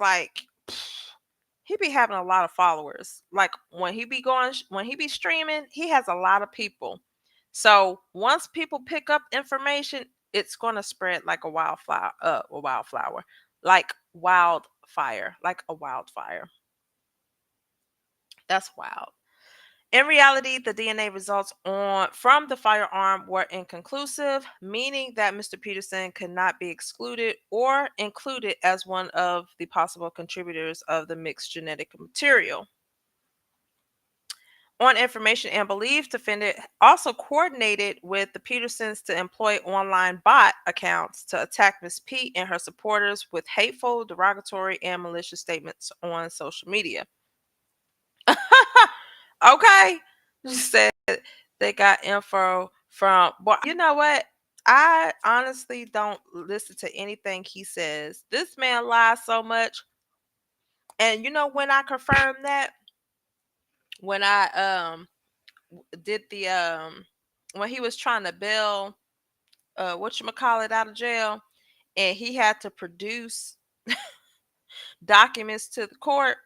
he be having a lot of followers. Like when he be streaming, he has a lot of people. So once people pick up information, it's gonna spread like a wildflower, like wildfire, like a wildfire. That's wild. In reality, the DNA results from the firearm were inconclusive, meaning that Mr. Peterson could not be excluded or included as one of the possible contributors of the mixed genetic material. On information and belief, defendant also coordinated with the Petersons to employ online bot accounts to attack Ms. Pete and her supporters with hateful, derogatory, and malicious statements on social media. Okay. She said they got info from, well, you know what? I honestly don't listen to anything he says. This man lies so much. And you know when I confirmed that? When I did the when he was trying to bail whatchamacallit out of jail, and he had to produce documents to the court.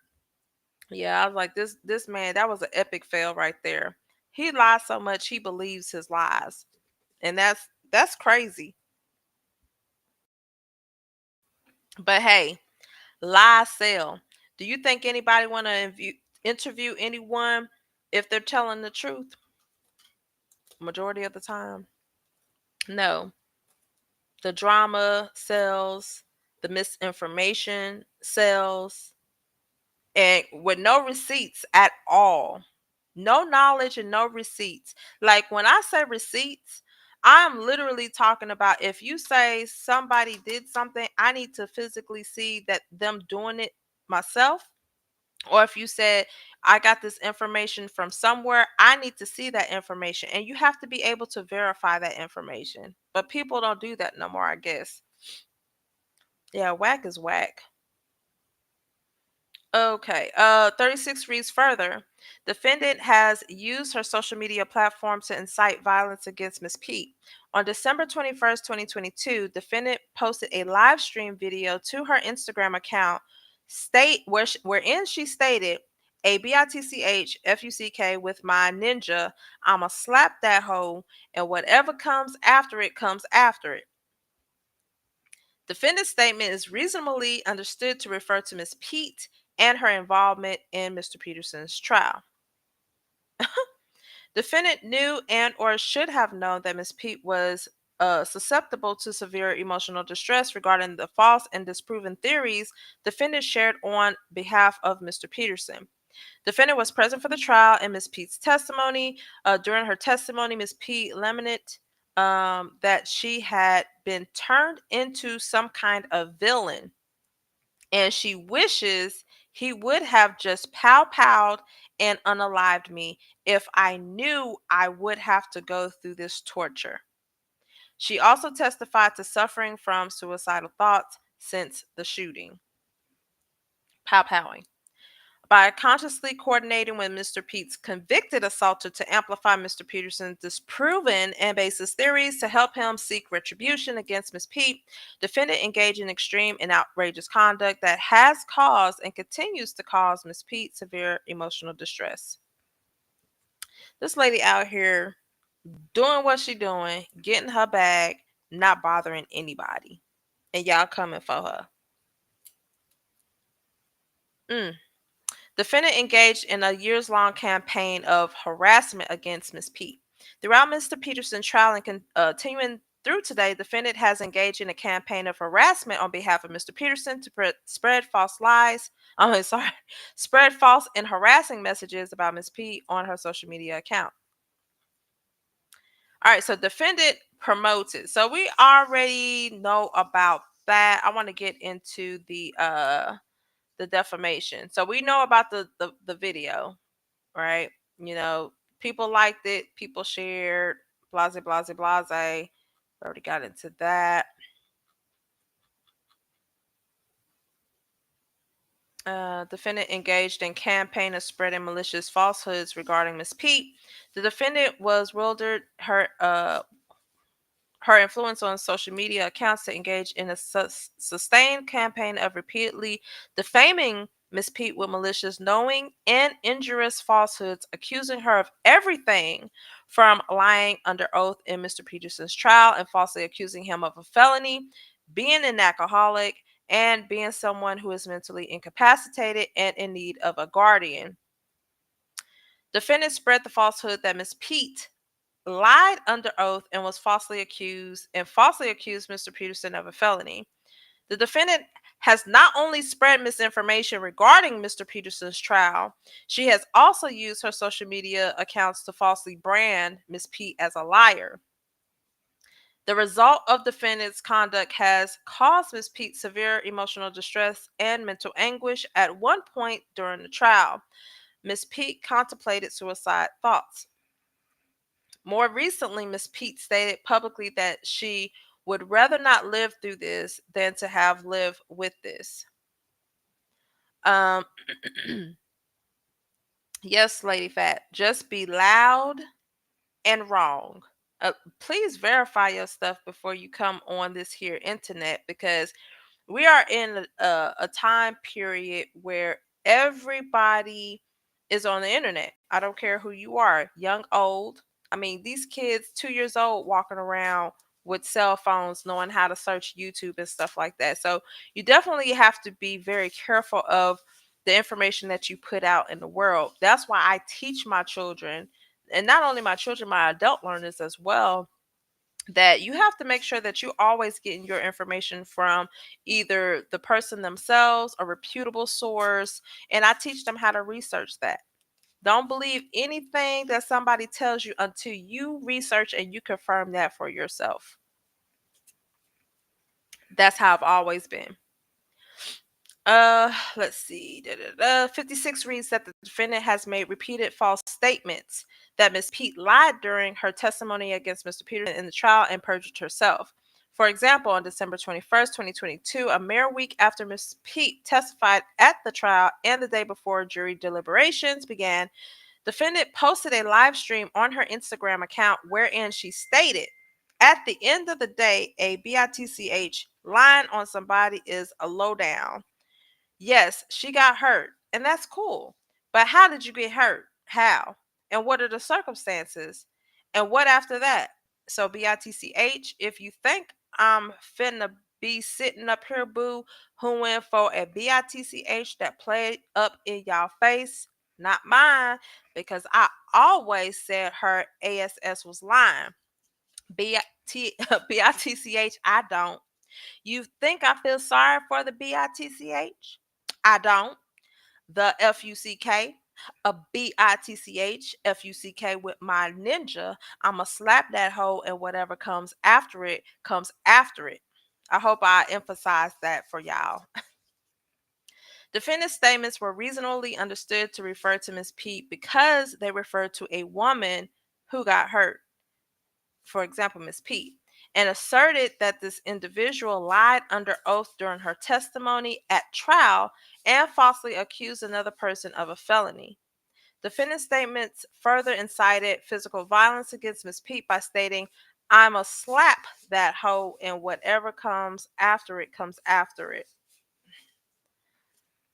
Yeah, I was like, this man, that was an epic fail right there. He lies so much he believes his lies. And that's crazy. But hey, lies sell. Do you think anybody want to interview anyone if they're telling the truth? Majority of the time, no. The drama sells, the misinformation sells, and with no receipts at all. No knowledge and no receipts. Like when I say receipts, I'm literally talking about if you say somebody did something, I need to physically see that them doing it myself. Or if you said, I got this information from somewhere, I need to see that information. And you have to be able to verify that information. But people don't do that no more, I guess. Yeah, whack is whack. Okay. 36 reads further. Defendant has used her social media platform to incite violence against Ms. Pete. On December 21st, 2022, defendant posted a live stream video to her Instagram account wherein she stated, a bitch fuck with my ninja, I'ma slap that hoe, and whatever comes after it. Defendant's statement is reasonably understood to refer to Ms. Pete and her involvement in Mr. Peterson's trial. Defendant knew and or should have known that Ms. Pete was susceptible to severe emotional distress regarding the false and disproven theories defendant shared on behalf of Mr. Peterson. Defendant was present for the trial and Ms. Pete's testimony. During her testimony, Ms. Pete lamented that she had been turned into some kind of villain, and she wishes he would have just pow-powed and unalived me if I knew I would have to go through this torture. She also testified to suffering from suicidal thoughts since the shooting. Pow-powing. By consciously coordinating with Mr. Pete's convicted assaulter to amplify Mr. Peterson's disproven and baseless theories to help him seek retribution against Ms. Pete, defendant engaged in extreme and outrageous conduct that has caused and continues to cause Ms. Pete severe emotional distress. This lady out here doing what she doing, getting her bag, not bothering anybody, and y'all coming for her. Defendant engaged in a years-long campaign of harassment against Ms. Pete. Throughout Mr. Peterson's trial and continuing through today, defendant has engaged in a campaign of harassment on behalf of Mr. Peterson to spread false lies. Spread false and harassing messages about Ms. Pete on her social media account. All right, so defendant promotes it. So we already know about that. I want to get into the defamation. So we know about the video, right? You know, people liked it, people shared, blase, blase, blase. Already got into that. Defendant engaged in campaign of spreading malicious falsehoods regarding Ms. Pete. The defendant was wielded her influence on social media accounts to engage in a sustained campaign of repeatedly defaming Ms. Pete with malicious, knowing, and injurious falsehoods, accusing her of everything from lying under oath in Mr. Peterson's trial and falsely accusing him of a felony, being an alcoholic, and being someone who is mentally incapacitated and in need of a guardian. Defendant spread the falsehood that Ms. Pete lied under oath and falsely accused Mr. Peterson of a felony. The defendant has not only spread misinformation regarding Mr. Peterson's trial, she has also used her social media accounts to falsely brand Ms. Pete as a liar. The result of defendant's conduct has caused Ms. Pete severe emotional distress and mental anguish. At one point during the trial, Ms. Pete contemplated suicide thoughts. More recently, Ms. Pete stated publicly that she would rather not live through this than to have lived with this. Um, yes, Lady Fat, just be loud and wrong. Please verify your stuff before you come on this here internet, because we are in a time period where everybody is on the internet. I don't care who you are, young, old. I mean, these kids, 2 years old, walking around with cell phones, knowing how to search YouTube and stuff like that. So you definitely have to be very careful of the information that you put out in the world. That's why I teach my children, and not only my children, my adult learners as well, that you have to make sure that you always getting your information from either the person themselves, a reputable source, and I teach them how to research that. Don't believe anything that somebody tells you until you research and you confirm that for yourself. That's how I've always been. Let's see. 56 reads that the defendant has made repeated false statements that Ms. Pete lied during her testimony against Mr. Peterson in the trial and perjured herself. For example, on December 21st, 2022, a mere week after Ms. Pete testified at the trial and the day before jury deliberations began, defendant posted a live stream on her Instagram account wherein she stated, "At the end of the day, a bitch lying on somebody is a lowdown. Yes, she got hurt, and that's cool. But how did you get hurt? How? And what are the circumstances? And what after that? So, bitch, if you think I'm finna be sitting up here, boo, hooing for a bitch that played up in y'all face, not mine, because I always said her ass was lying. bitch, I don't. You think I feel sorry for the bitch? I don't. The fuck, a bitch, fuck with my ninja. I'ma slap that hoe, and whatever comes after it comes after it. I hope I emphasize that for y'all. Defendant's statements were reasonably understood to refer to Ms. Pete because they referred to a woman who got hurt, for example, Ms. Pete, and asserted that this individual lied under oath during her testimony at trial and falsely accused another person of a felony. Defendant's statements further incited physical violence against Ms. Pete by stating, "I'ma slap that hoe, and whatever comes after it comes after it."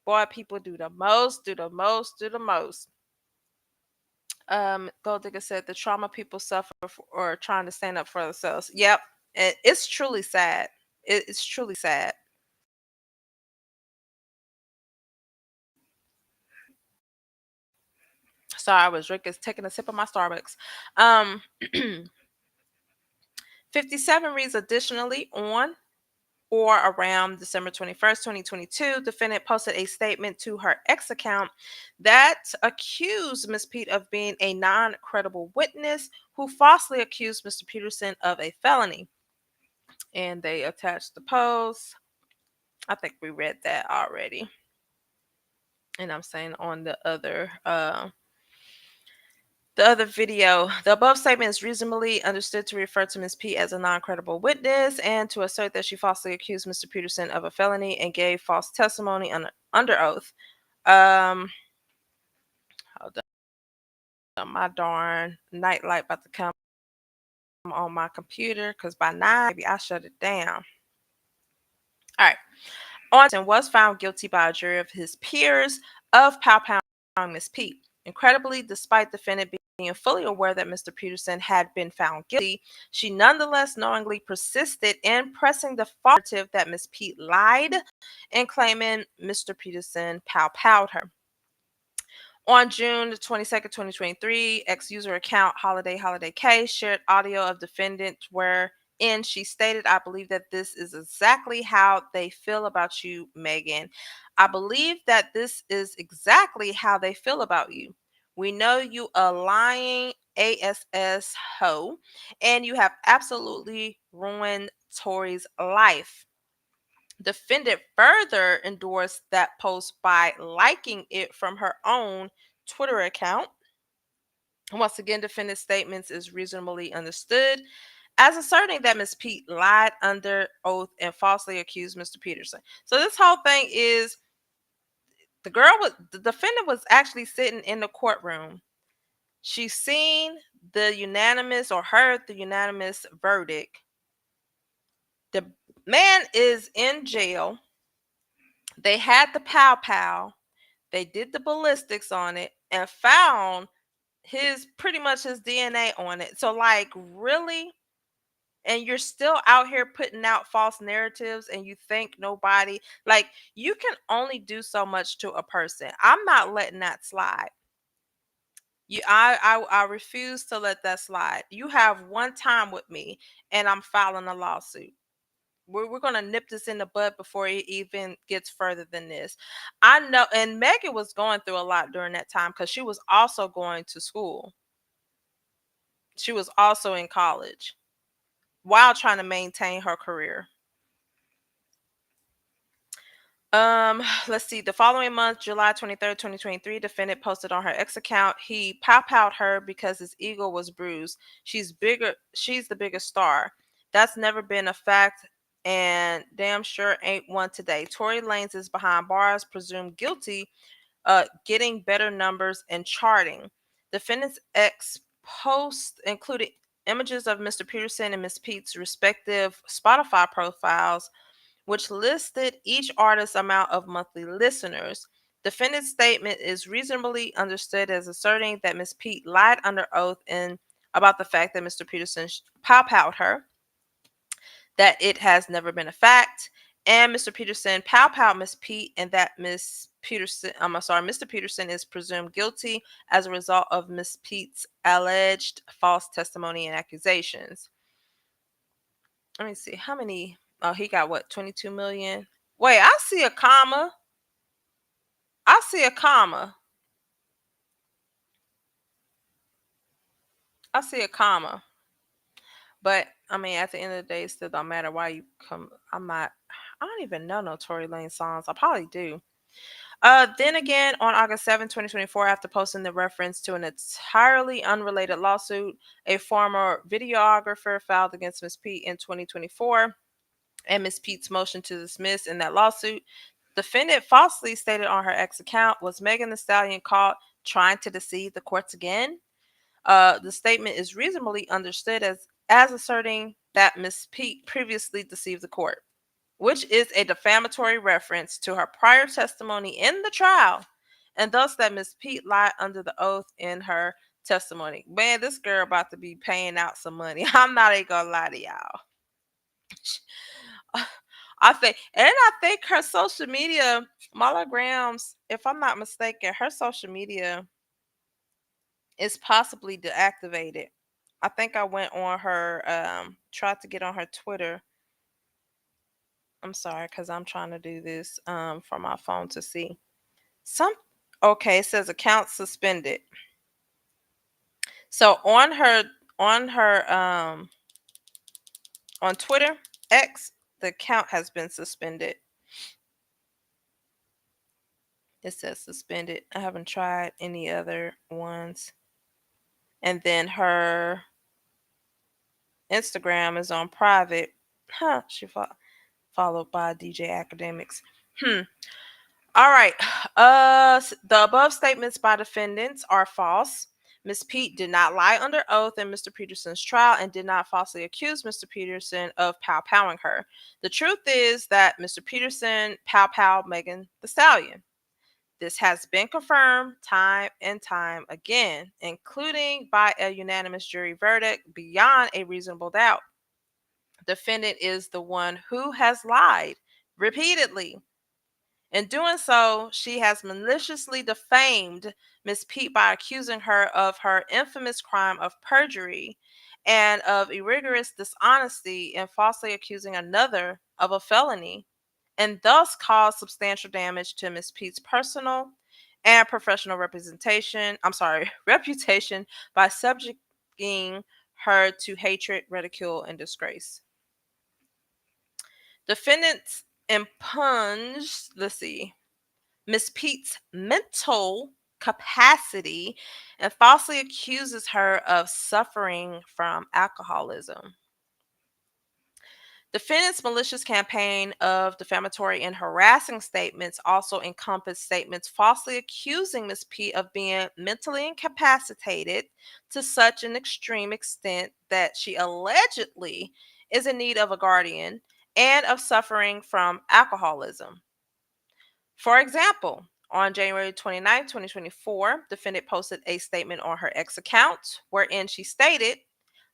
Boy, people do the most, do the most, do the most. Gold Digger said the trauma people suffer or trying to stand up for themselves. Yep, it's truly sad. It's truly sad. Sorry, I was taking a sip of my Starbucks. 57 reads, additionally, on or around December 21st, 2022, defendant posted a statement to her X account that accused Ms. Pete of being a non-credible witness who falsely accused Mr. Peterson of a felony. And they attached the post. I think we read that already. And I'm saying on the other video, the above statement is reasonably understood to refer to Ms. P as a non-credible witness and to assert that she falsely accused Mr. Peterson of a felony and gave false testimony under oath. Hold on, my darn nightlight about to come on my computer because by 9, maybe I shut it down. All right. Orton was found guilty by a jury of his peers of pounding Ms. P. Incredibly, despite the defendant being fully aware that Mr. Peterson had been found guilty, she nonetheless knowingly persisted in pressing the narrative that Ms. P lied and claiming Mr. Peterson powed her. On June the 22nd, 2023, ex-user account Holiday K shared audio of defendant wherein she stated, "I believe that this is exactly how they feel about you, Megan. I believe that this is exactly how they feel about you. We know you a lying ass hoe, and you have absolutely ruined Tori's life." Defendant further endorsed that post by liking it from her own Twitter account. Once again, defendant's statements is reasonably understood as asserting that Ms. Pete lied under oath and falsely accused Mr. Peterson. So this whole thing is the defendant was actually sitting in the courtroom. She seen the unanimous or heard the unanimous verdict. The man is in jail. They had the pow pow. They did the ballistics on it and found his pretty much his DNA on it. So like really? And you're still out here putting out false narratives and you think nobody, like, you can only do so much to a person. I'm not letting that slide. I refuse to let that slide. You have one time with me and I'm filing a lawsuit. We're going to nip this in the bud before it even gets further than this. I know, and Megan was going through a lot during that time because she was also going to school. She was also in college while trying to maintain her career. Let's see. The following month, July 23rd, 2023, defendant posted on her ex account. He pow-powed her because his ego was bruised. She's the biggest star. That's never been a fact and damn sure ain't one today. Tory Lanez is behind bars, presumed guilty, getting better numbers and charting. Defendant's ex post included images of Mr. Peterson and Miss Pete's respective Spotify profiles, which listed each artist's amount of monthly listeners. Defendant's statement is reasonably understood as asserting that Miss Pete lied under oath in about the fact that Mr. Peterson pow-powed her, that it has never been a fact, and Mr. Peterson pow-powed Miss Pete, and that Mr. Peterson is presumed guilty as a result of Miss Pete's alleged false testimony and accusations. Let me see how many. Oh, he got what, 22 million? Wait, I see a comma. I see a comma. I see a comma. But I mean, at the end of the day, it still don't matter why you come. I don't even know no Tory Lanez songs. I probably do. Then again, on August 7th, 2024, after posting the reference to an entirely unrelated lawsuit a former videographer filed against Miss Pete in 2024, and Miss Pete's motion to dismiss in that lawsuit, defendant falsely stated on her ex account, "Was Megan Thee Stallion caught trying to deceive the courts again?" The statement is reasonably understood as asserting that Miss Pete previously deceived the court, which is a defamatory reference to her prior testimony in the trial, and thus that Miss Pete lied under the oath in her testimony. Man, this girl about to be paying out some money. I'm not even gonna lie to y'all. I think her social media, Milagro Gramz, if I'm not mistaken, her social media is possibly deactivated. I think I went on her, tried to get on her Twitter. I'm sorry, because I'm trying to do this from my phone to see. Okay, it says account suspended. So on Twitter X, the account has been suspended. It says suspended. I haven't tried any other ones. And then her Instagram is on private. Huh, followed by DJ Academics. All right. The above statements by defendants are false. Ms. Pete did not lie under oath in Mr. Peterson's trial and did not falsely accuse Mr. Peterson of pow-powing her. The truth is that Mr. Peterson pow-powed Megan Thee Stallion. This has been confirmed time and time again, including by a unanimous jury verdict beyond a reasonable doubt. Defendant is the one who has lied repeatedly In doing so, she has maliciously defamed Miss Pete by accusing her of her infamous crime of perjury and of egregious dishonesty and falsely accusing another of a felony, and thus caused substantial damage to Miss Pete's personal and professional reputation by subjecting her to hatred, ridicule, and disgrace. Defendants impunged, Miss Pete's mental capacity and falsely accuses her of suffering from alcoholism. Defendant's malicious campaign of defamatory and harassing statements also encompassed statements falsely accusing Ms. P of being mentally incapacitated to such an extreme extent that she allegedly is in need of a guardian and of suffering from alcoholism. For example, on January 29, 2024, defendant posted a statement on her X account wherein she stated,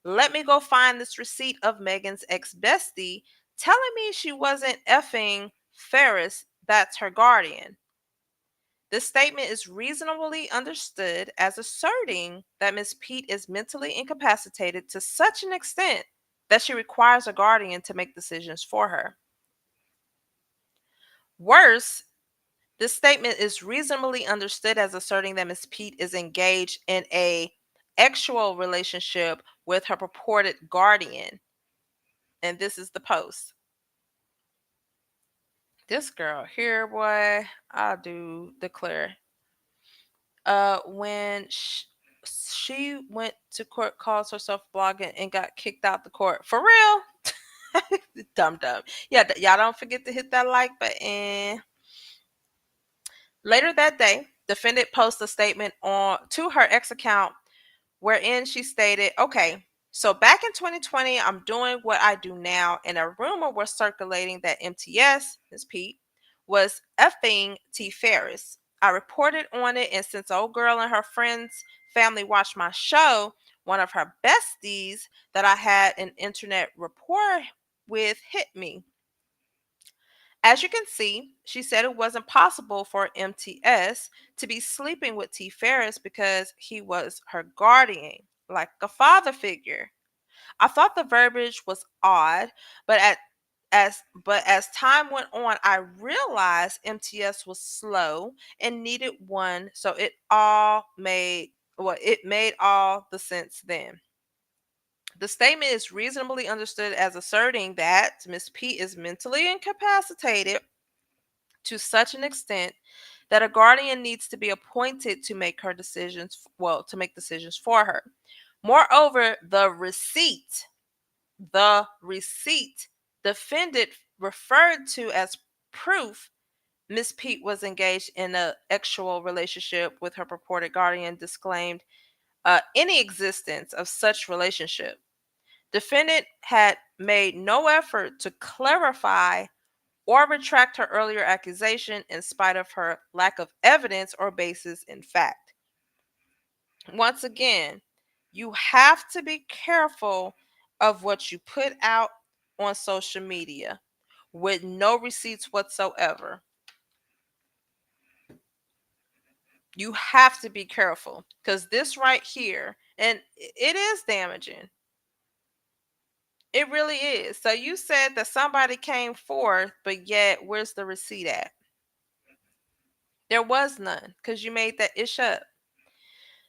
"Let me go find this receipt of Megan's ex bestie telling me she wasn't effing Ferris, that's her guardian." This statement is reasonably understood as asserting that Miss Pete is mentally incapacitated to such an extent that she requires a guardian to make decisions for her. Worse, this statement is reasonably understood as asserting that Miss Pete is engaged in a actual relationship with her purported guardian. And this is the post. This girl here, boy, I do declare. When she went to court, calls herself blogging, and got kicked out the court. For real? Dumb. Yeah, y'all don't forget to hit that like button. Later that day, defendant posted a statement on to her ex account wherein she stated, "Okay, so back in 2020, I'm doing what I do now, and a rumor was circulating that MTS, Ms. Pete, was effing T. Ferris. I reported on it, and since old girl and her friends' family watched my show, one of her besties that I had an internet rapport with hit me. As you can see, she said it wasn't possible for MTS to be sleeping with T. Ferris because he was her guardian, like a father figure. I thought the verbiage was odd, but as time went on, I realized MTS was slow and needed one, so it made all the sense then." The statement is reasonably understood as asserting that Miss P is mentally incapacitated to such an extent that a guardian needs to be appointed to make decisions for her. Moreover, the receipt defendant referred to as proof Miss Pete was engaged in an actual relationship with her purported guardian disclaimed any existence of such relationship. Defendant had made no effort to clarify or retract her earlier accusation in spite of her lack of evidence or basis in fact. Once again, you have to be careful of what you put out on social media with no receipts whatsoever. You have to be careful because this right here, and it is damaging. It really is. So you said that somebody came forth, but yet where's the receipt at? There was none because you made that ish up.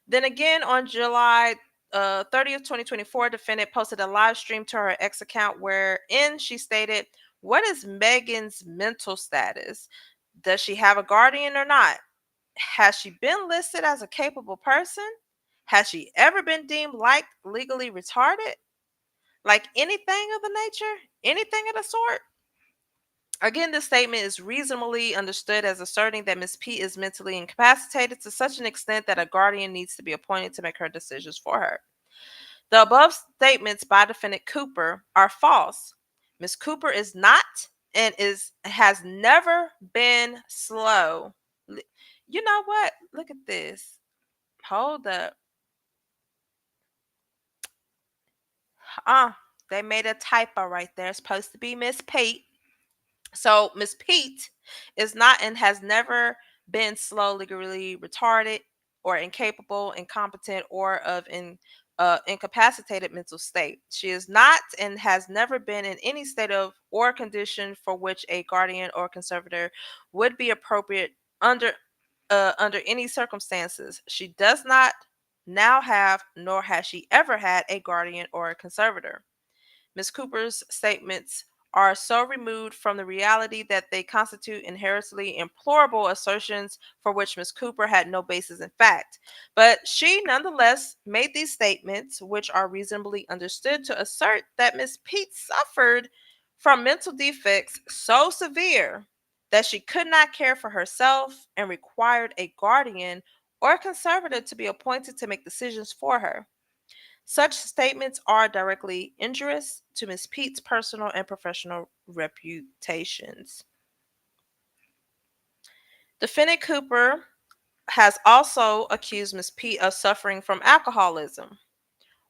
Then again, on July 30th, 2024, defendant posted a live stream to her X account wherein she stated, "What is Megan's mental status? Does she have a guardian or not? Has she been listed as a capable person? Has she ever been deemed like legally retarded? Like anything of the nature? Anything of the sort?" Again, this statement is reasonably understood as asserting that Ms. P is mentally incapacitated to such an extent that a guardian needs to be appointed to make her decisions for her. The above statements by defendant Cooper are false. Ms. Cooper is not and has never been slow. You know what? Look at this. Hold up. They made a typo right there. It's supposed to be Miss Pete. So Miss Pete is not and has never been slow, legally retarded, or incapable, incompetent, or of incapacitated mental state. She is not and has never been in any state of or condition for which a guardian or conservator would be appropriate under any circumstances. She does not now have, nor has she ever had, a guardian or a conservator. Ms. Cooper's statements are so removed from the reality that they constitute inherently implorable assertions for which Ms. Cooper had no basis in fact. But she nonetheless made these statements, which are reasonably understood to assert that Ms. Pete suffered from mental defects so severe that she could not care for herself and required a guardian or conservator to be appointed to make decisions for her. Such statements are directly injurious to Ms. Pete's personal and professional reputations. Defendant Cooper has also accused Ms. Pete of suffering from alcoholism.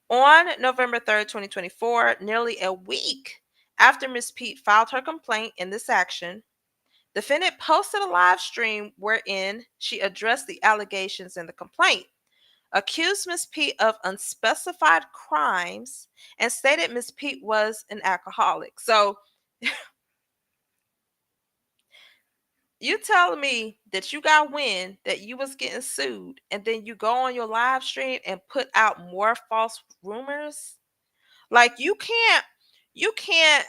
On November 3rd, 2024, nearly a week after Ms. Pete filed her complaint in this action, defendant posted a live stream wherein she addressed the allegations in the complaint, accused Miss Pete of unspecified crimes, and stated Miss Pete was an alcoholic. So you telling me that you got wind that you was getting sued, and then you go on your live stream and put out more false rumors? Like you can't you can't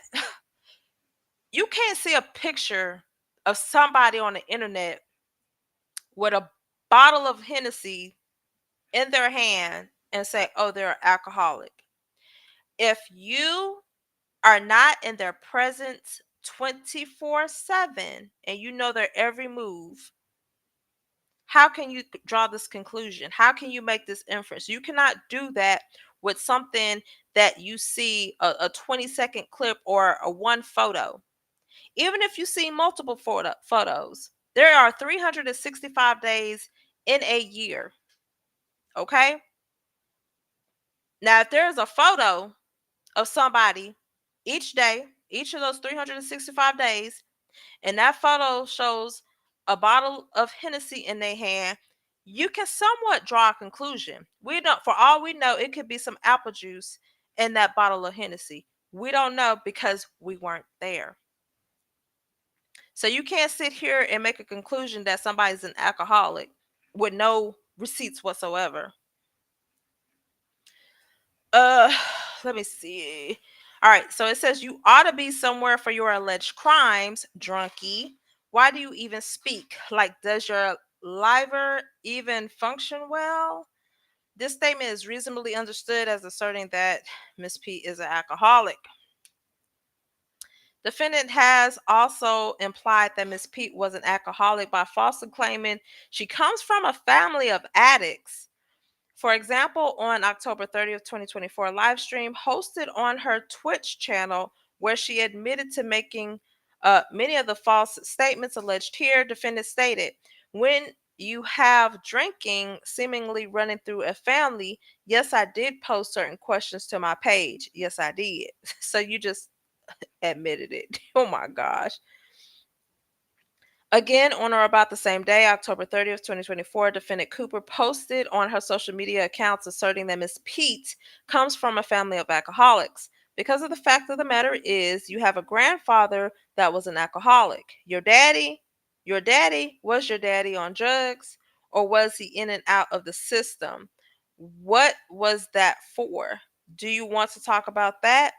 see a picture of somebody on the internet with a bottle of Hennessy in their hand and say, "Oh, they're an alcoholic." If you are not in their presence 24/7 and you know their every move, how can you draw this conclusion? How can you make this inference? You cannot do that with something that you see a 20-second clip or a one photo. Even if you see multiple photos, there are 365 days in a year. Okay. Now, if there's a photo of somebody each day, each of those 365 days, and that photo shows a bottle of Hennessy in their hand, you can somewhat draw a conclusion. We don't, for all we know, it could be some apple juice in that bottle of Hennessy. We don't know because we weren't there. So you can't sit here and make a conclusion that somebody's an alcoholic with no receipts whatsoever. Uh, let me see. All right, so it says you ought to be somewhere for your alleged crimes, drunkie. Why do you even speak? Like, does your liver even function well? This statement is reasonably understood as asserting that Miss P is an alcoholic. Defendant has also implied that Miss Pete was an alcoholic by falsely claiming she comes from a family of addicts. For example, on October 30th, 2024, a live stream hosted on her Twitch channel where she admitted to making many of the false statements alleged here. Defendant stated, "When you have drinking seemingly running through a family, yes, I did post certain questions to my page. Yes, I did." So you just admitted it. Oh my gosh. Again, on or about the same day, October 30th, 2024, defendant Cooper posted on her social media accounts asserting that Miss Pete comes from a family of alcoholics. Because of the fact of the matter is, you have a grandfather that was an alcoholic. Your daddy, was your daddy on drugs, or was he in and out of the system? What was that for? Do you want to talk about that?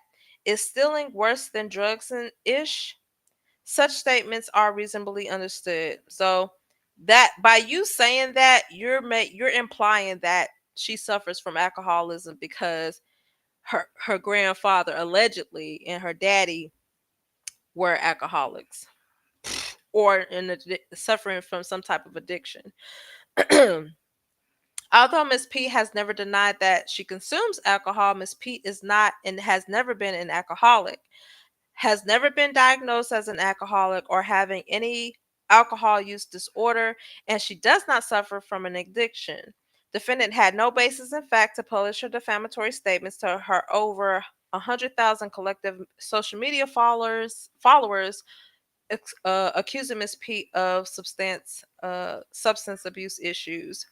Is stealing worse than drugs and ish? Such statements are reasonably understood. So that by you saying that, you're implying that she suffers from alcoholism because her grandfather allegedly and her daddy were alcoholics or suffering from some type of addiction. Although Miss P has never denied that she consumes alcohol, Miss P is not and has never been an alcoholic, has never been diagnosed as an alcoholic or having any alcohol use disorder, and she does not suffer from an addiction. Defendant had no basis in fact to publish her defamatory statements to her over 100,000 collective social media followers accusing Miss P of substance abuse issues.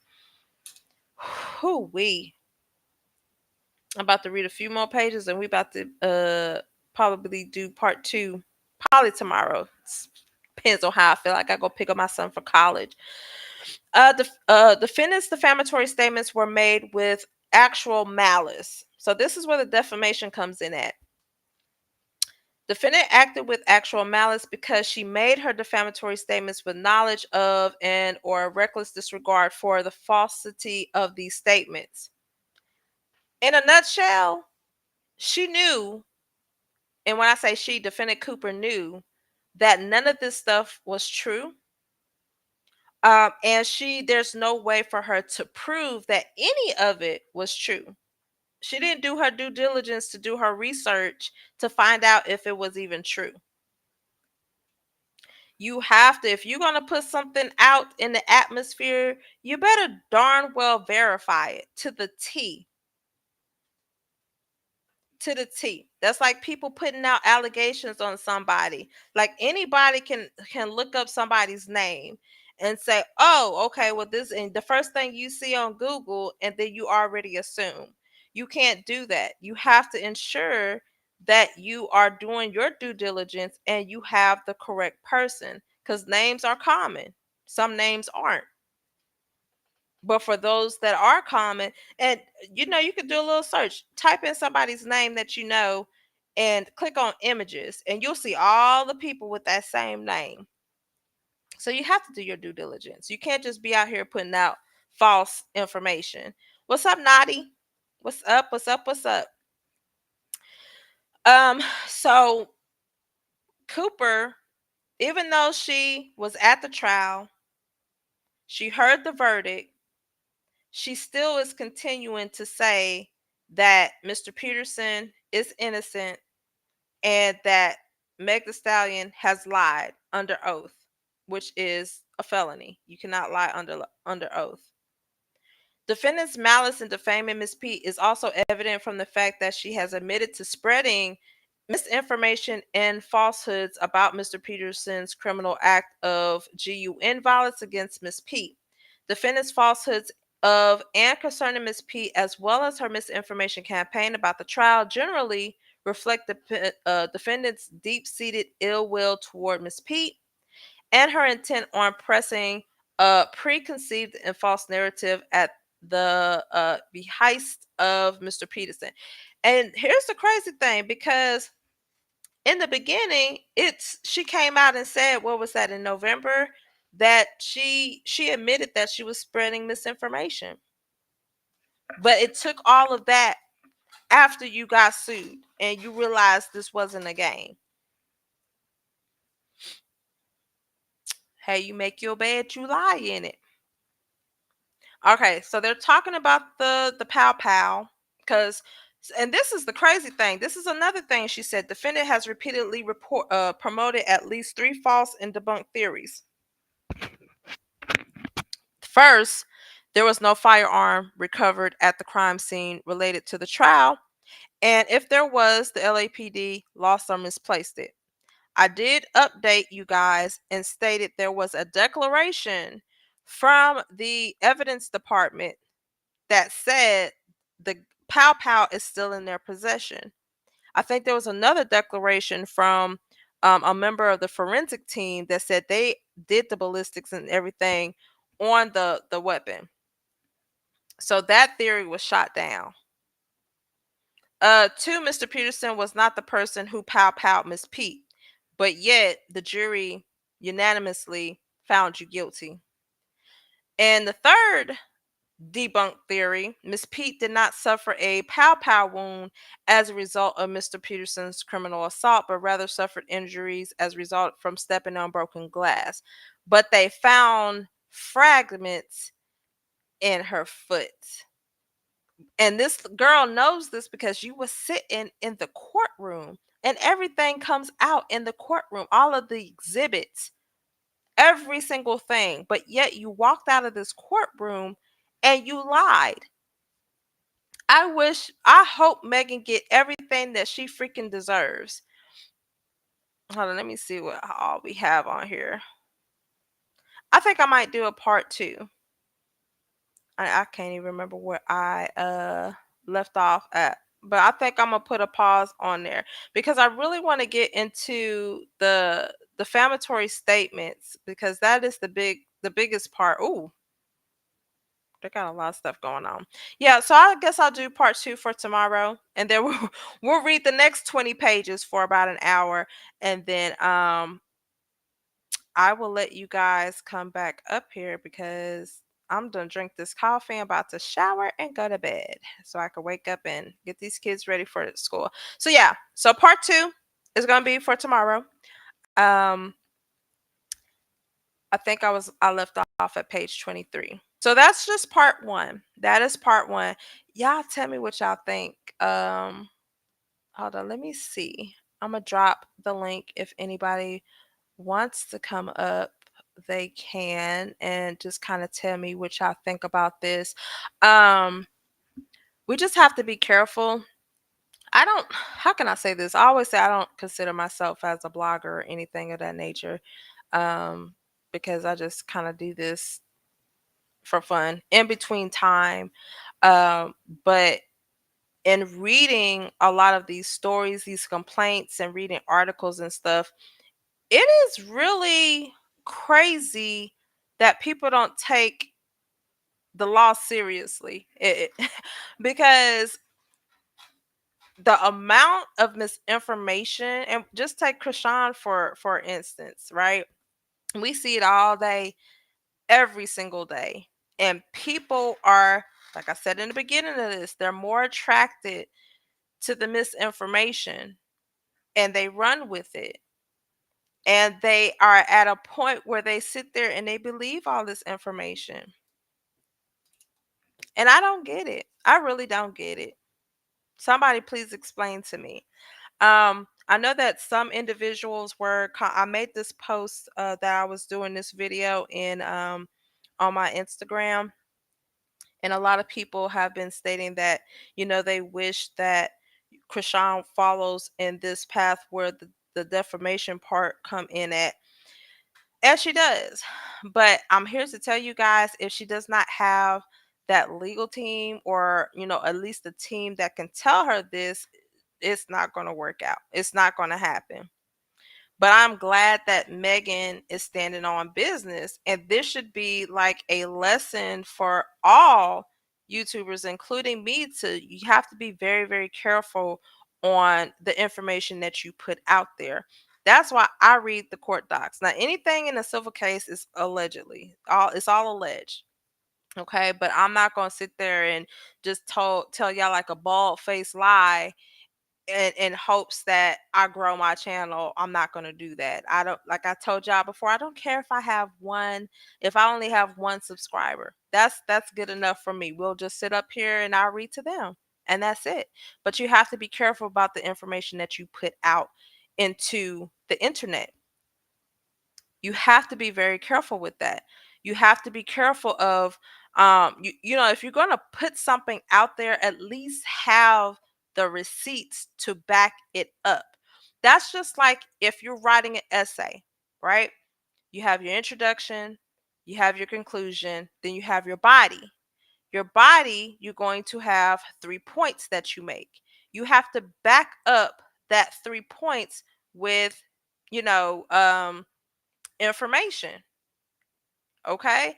Who we about to read a few more pages, and we about to probably do part two probably tomorrow. Depends on how I feel like I go pick up my son for college. Defendant's defamatory statements were made with actual malice. So this is where the defamation comes in at. Defendant acted with actual malice because she made her defamatory statements with knowledge of and or reckless disregard for the falsity of these statements. In a nutshell, she knew, and when I say she, Defendant Cooper knew that none of this stuff was true. And there's no way for her to prove that any of it was true. She didn't do her due diligence to do her research to find out if it was even true. You have to, if you're going to put something out in the atmosphere, you better darn well verify it to the T. To the T. That's like people putting out allegations on somebody. Like anybody can look up somebody's name and say, "Oh, okay, well this," and the first thing you see on Google, and then you already assume. You can't do that. You have to ensure that you are doing your due diligence and you have the correct person, because names are common. Some names aren't. But for those that are common, and you can do a little search, type in somebody's name that you know, and click on images, and you'll see all the people with that same name. So you have to do your due diligence. You can't just be out here putting out false information. What's up, Naughty? What's up? What's up? What's up? So Cooper, even though she was at the trial, she heard the verdict, she still is continuing to say that Mr. Peterson is innocent and that Meg Thee Stallion has lied under oath, which is a felony. You cannot lie under oath. Defendant's malice in defaming Ms. P is also evident from the fact that she has admitted to spreading misinformation and falsehoods about Mr. Peterson's criminal act of GUN violence against Ms. P. Defendant's falsehoods of and concerning Ms. P, as well as her misinformation campaign about the trial, generally reflect the defendant's deep-seated ill will toward Ms. P and her intent on pressing a preconceived and false narrative at the behest of Mr. Peterson. And here's the crazy thing, because in the beginning, she came out and said, what was that, in November, that she admitted that she was spreading misinformation. But it took all of that after you got sued and you realized this wasn't a game. Hey, you make your bed, you lie in it. Okay, so they're talking about the pow pow, because, and this is the crazy thing. This is another thing she said. Defendant has repeatedly promoted at least 3 false and debunked theories. First, there was no firearm recovered at the crime scene related to the trial, and if there was, the LAPD lost or misplaced it. I did update you guys and stated there was a declaration from the evidence department that said the pow pow is still in their possession. I think there was another declaration from a member of the forensic team that said they did the ballistics and everything on the weapon. So that theory was shot down. Two, Mr. Peterson was not the person who pow powed Miss Pete, but yet the jury unanimously found you guilty. And the third debunked theory, Miss Pete did not suffer a pow pow wound as a result of Mr. Peterson's criminal assault, but rather suffered injuries as a result from stepping on broken glass. But they found fragments in her foot. And this girl knows this because you were sitting in the courtroom and everything comes out in the courtroom, all of the exhibits, every single thing. But yet you walked out of this courtroom and you lied. I hope Megan get everything that she freaking deserves. Hold on, let me see what all we have on here. I think I might do a part two. I can't even remember where I left off at. But I think I'm gonna put a pause on there because I really want to get into the defamatory statements because that is the biggest part. Ooh, they got a lot of stuff going on. Yeah, so I guess I'll do part two for tomorrow, and then we'll read the next 20 pages for about an hour, and then I will let you guys come back up here because I'm done drink this coffee. I'm about to shower and go to bed so I can wake up and get these kids ready for school. So yeah, so part two is gonna be for tomorrow. Um, I think I left off at page 23. So that's just part one. That is part one. Y'all tell me what y'all think. Hold on, let me see. I'm gonna drop the link if anybody wants to come up, they can and just kind of tell me what y'all think about this. Um, we just have to be careful. I don't, how can I say this? I always say I don't consider myself as a blogger or anything of that nature because I just kind of do this for fun in between time. Um, but in reading a lot of these stories, these complaints, and reading articles and stuff, it is really crazy that people don't take the law seriously. Because the amount of misinformation, and just take Krishan for instance, right? We see it all day, every single day. And people are, like I said in the beginning of this, they're more attracted to the misinformation and they run with it. And they are at a point where they sit there and they believe all this information. And I don't get it. I really don't get it. Somebody please explain to me. I know that some individuals were I made this post that I was doing this video in on my Instagram, and a lot of people have been stating that, they wish that Krishan follows in this path where the defamation part come in at. As she does. But I'm here to tell you guys, if she does not have that legal team, or, at least a team that can tell her this, it's not going to work out. It's not going to happen. But I'm glad that Megan is standing on business. And this should be like a lesson for all YouTubers, including me, you have to be very, very careful on the information that you put out there. That's why I read the court docs. Now, anything in a civil case is allegedly. It's all alleged. Okay. But I'm not gonna sit there and just tell y'all like a bald faced lie in hopes that I grow my channel. I'm not going to do that. I don't, like I told y'all before, I don't care if I have one, if I only have one subscriber. That's good enough for me. We'll just sit up here and I'll read to them. And that's it. But you have to be careful about the information that you put out into the internet. You have to be very careful with that. You have to be careful of if you're going to put something out there, at least have the receipts to back it up. That's just like if you're writing an essay, right? You have your introduction, you have your conclusion, then you have your body. Your body, you're going to have 3 points that you make. You have to back up that 3 points with, you know, information. Okay?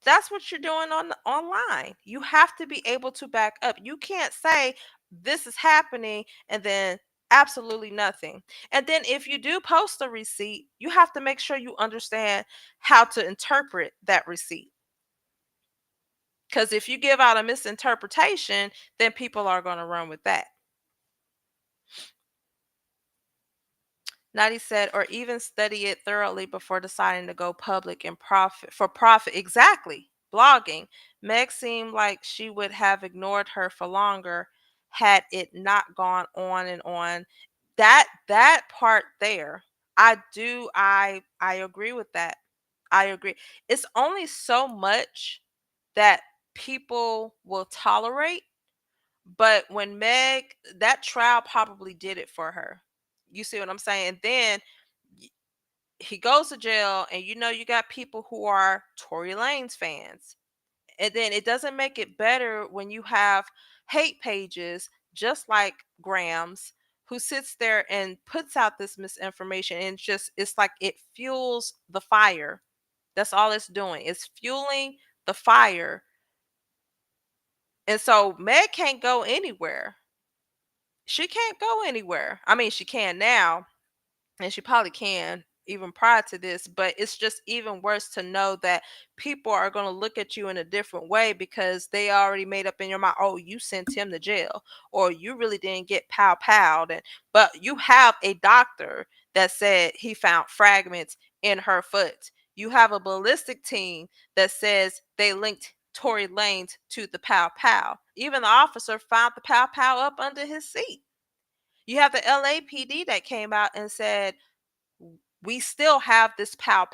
That's what you're doing online. You have to be able to back up. You can't say this is happening and then absolutely nothing. And then if you do post a receipt, you have to make sure you understand how to interpret that receipt. Because if you give out a misinterpretation, then people are going to run with that. Nadi said, or even study it thoroughly before deciding to go public and profit. Exactly. Blogging. Meg seemed like she would have ignored her for longer had it not gone on and on. That part there, I agree with that. I agree. It's only so much that people will tolerate, but when Meg, that trial probably did it for her. You see what I'm saying? Then he goes to jail, and you got people who are Tory Lanez fans. And then it doesn't make it better when you have hate pages just like Grams, who sits there and puts out this misinformation, and it's like it fuels the fire. That's all it's doing. It's fueling the fire. And so Meg can't go anywhere. She can't go anywhere. I mean, she can now, and she probably can even prior to this, but it's just even worse to know that people are going to look at you in a different way because they already made up in your mind, oh, you sent him to jail, or you really didn't get powed, and but you have a doctor that said he found fragments in her foot. You have a ballistic team that says they linked Tory Lanez to the pow. Even the officer found the pow up under his seat. You have the LAPD that came out and said, we still have this pow.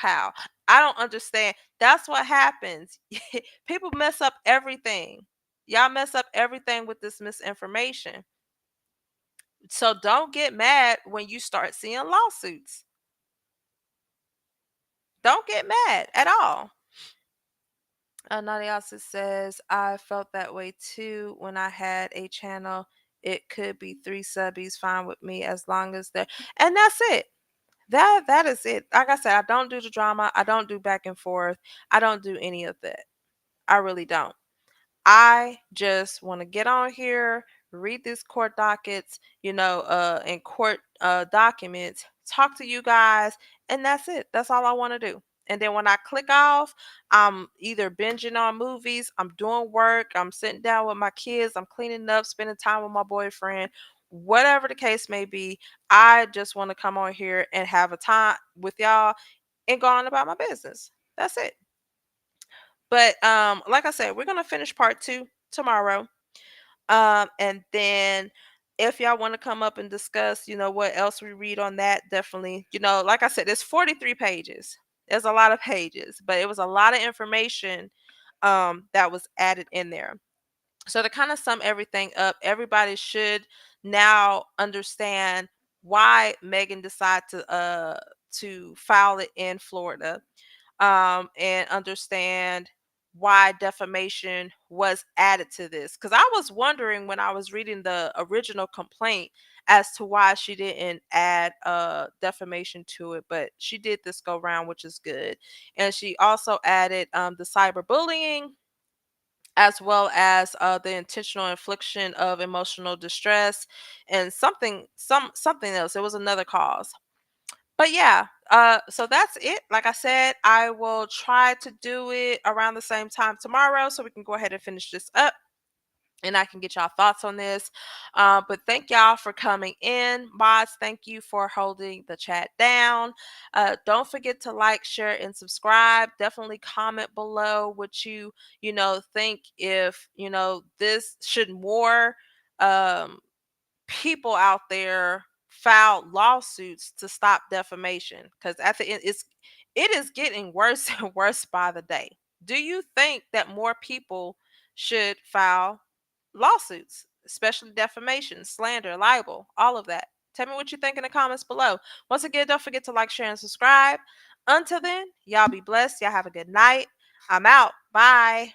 I don't understand. That's what happens. People mess up everything. Y'all mess up everything with this misinformation. So don't get mad when you start seeing lawsuits. Don't get mad at all. Nadia also says, I felt that way too when I had a channel. It could be 3 subbies, fine with me as long as they're. And that's it. That is it. Like I said, I don't do the drama. I don't do back and forth. I don't do any of that. I really don't. I just want to get on here, read these court dockets, and court documents, talk to you guys, and that's it. That's all I want to do. And then when I click off, I'm either binging on movies, I'm doing work, I'm sitting down with my kids, I'm cleaning up, spending time with my boyfriend, whatever the case may be. I just want to come on here and have a time with y'all and go on about my business. That's it. But like I said, we're gonna finish part 2 tomorrow. And then if y'all want to come up and discuss, what else we read on that, definitely. Like I said, there's 43 pages. There's a lot of pages, but it was a lot of information that was added in there. So to kind of sum everything up, everybody should now understand why Megan decided to file it in Florida, and understand why defamation was added to this. Because I was wondering when I was reading the original complaint as to why she didn't add defamation to it, but she did this go round, which is good. And she also added the cyberbullying, as well as the intentional infliction of emotional distress, and something else. It was another cause. But yeah, so that's it. Like I said, I will try to do it around the same time tomorrow so we can go ahead and finish this up and I can get y'all thoughts on this. But thank y'all for coming in. Mods, thank you for holding the chat down. Don't forget to like, share, and subscribe. Definitely comment below what think, if, this should more um, people out there file lawsuits to stop defamation, because at the end it is getting worse and worse by the day. Do you think that more people should file lawsuits, especially defamation, slander, libel, all of that? Tell me what you think in the comments below. Once again, don't forget to like, share, and subscribe. Until then, y'all be blessed. Y'all have a good night. I'm out. Bye.